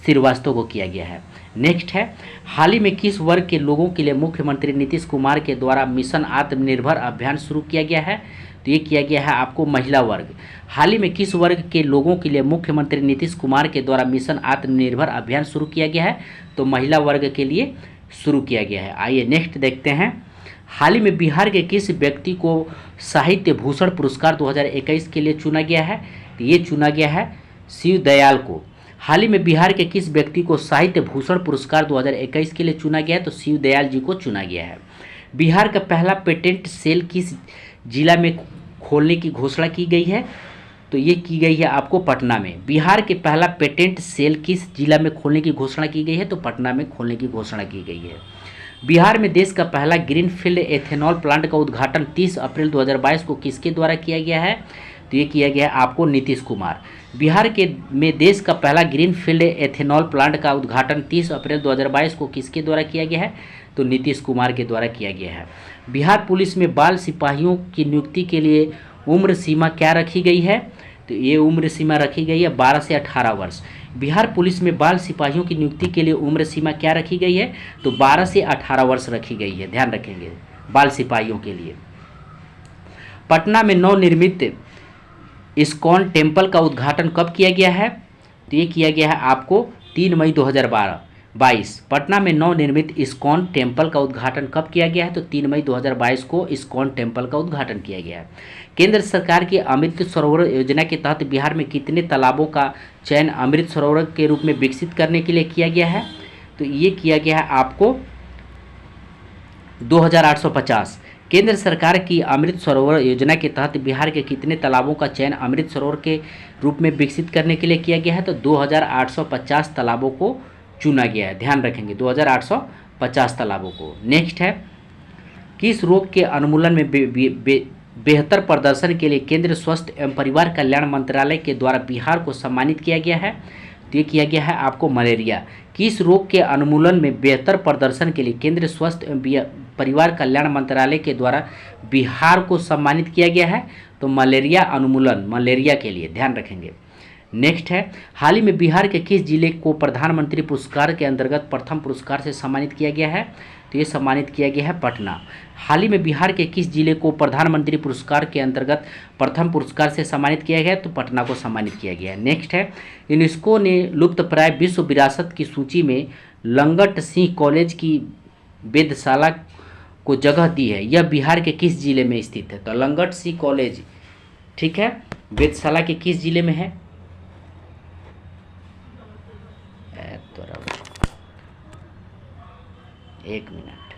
श्रीवास्तव को किया गया है। नेक्स्ट है, हाल ही में किस वर्ग के लोगों के लिए मुख्यमंत्री नीतीश कुमार के द्वारा मिशन आत्मनिर्भर अभियान शुरू किया गया है? तो ये किया गया है आपको महिला वर्ग। हाल ही में किस वर्ग के लोगों के लिए मुख्यमंत्री नीतीश कुमार के द्वारा मिशन आत्मनिर्भर अभियान शुरू किया गया है? तो महिला वर्ग के लिए शुरू किया गया है। आइए नेक्स्ट देखते हैं। हाल ही में बिहार के किस व्यक्ति को साहित्य भूषण पुरस्कार 2021 के लिए चुना गया है? तो ये चुना गया है शिव दयाल को। हाल ही में बिहार के किस व्यक्ति को साहित्य भूषण पुरस्कार 2021 के लिए चुना गया है? तो शिव दयाल जी को चुना गया है। बिहार का पहला पेटेंट सेल किस जिला में खोलने की घोषणा की गई है? तो ये की गई है आपको पटना में। बिहार के पहला पेटेंट सेल किस जिला में खोलने की घोषणा की गई है? तो पटना में खोलने की घोषणा की गई है। बिहार में देश का पहला ग्रीनफील्ड एथेनॉल प्लांट का उद्घाटन 30 अप्रैल 2022 को किसके द्वारा किया गया है? तो ये किया गया है आपको नीतीश कुमार। बिहार के में देश का पहला ग्रीनफील्ड एथेनॉल प्लांट का उद्घाटन 30 अप्रैल 2022 को किसके द्वारा किया गया है? तो नीतीश कुमार के द्वारा किया गया है। बिहार पुलिस में बाल सिपाहियों की नियुक्ति के लिए उम्र सीमा क्या रखी गई है? तो ये उम्र सीमा रखी गई है 12 से 18 वर्ष। बिहार पुलिस में बाल सिपाहियों की नियुक्ति के लिए उम्र सीमा क्या रखी गई है? तो 12 से 18 वर्ष रखी गई है, ध्यान रखेंगे, बाल सिपाहियों के लिए। पटना में नवनिर्मित इस्कॉन टेम्पल का उद्घाटन कब किया गया है? तो ये किया गया है आपको 3 मई 2022। पटना में नवनिर्मित इस्कॉन टेम्पल का उद्घाटन कब किया गया है? तो 3 मई 2022 को इस्कॉन टेम्पल का उद्घाटन किया गया है। केंद्र सरकार की अमृत सरोवर योजना के तहत बिहार में कितने तालाबों का चयन अमृत सरोवर के रूप में विकसित करने के लिए किया गया है? तो ये किया गया है आपको 2850। केंद्र सरकार की अमृत सरोवर योजना के तहत बिहार के कितने तालाबों का चयन अमृत सरोवर के रूप में विकसित करने के लिए किया गया है? तो 2850 तालाबों को चुना गया है, ध्यान रखेंगे, 2850 तालाबों को। नेक्स्ट है, किस रोग के उन्मूलन में बेहतर प्रदर्शन के लिए केंद्रीय स्वास्थ्य एवं परिवार कल्याण मंत्रालय के द्वारा बिहार को सम्मानित किया गया है? तो ये किया गया है आपको मलेरिया। किस रोग के उन्मूलन में बेहतर प्रदर्शन के लिए केंद्रीय स्वास्थ्य एवं परिवार कल्याण मंत्रालय के द्वारा बिहार को सम्मानित किया गया है? तो मलेरिया उन्मूलन, मलेरिया के लिए, ध्यान रखेंगे। नेक्स्ट है, हाल ही में बिहार के किस जिले को प्रधानमंत्री पुरस्कार के अंतर्गत प्रथम पुरस्कार से सम्मानित किया गया है? तो ये सम्मानित किया गया है पटना। हाल ही में बिहार के किस जिले को प्रधानमंत्री पुरस्कार के अंतर्गत प्रथम पुरस्कार से सम्मानित किया गया है? तो पटना को सम्मानित किया गया है। नेक्स्ट है, यूनेस्को ने लुप्तप्राय विश्व विरासत की सूची में लंगट सिंह कॉलेज की वेधशाला को जगह दी है, यह बिहार के किस जिले में स्थित है? तो लंगट सिंह कॉलेज, ठीक है, वेधशाला के किस जिले में है? एक मिनट।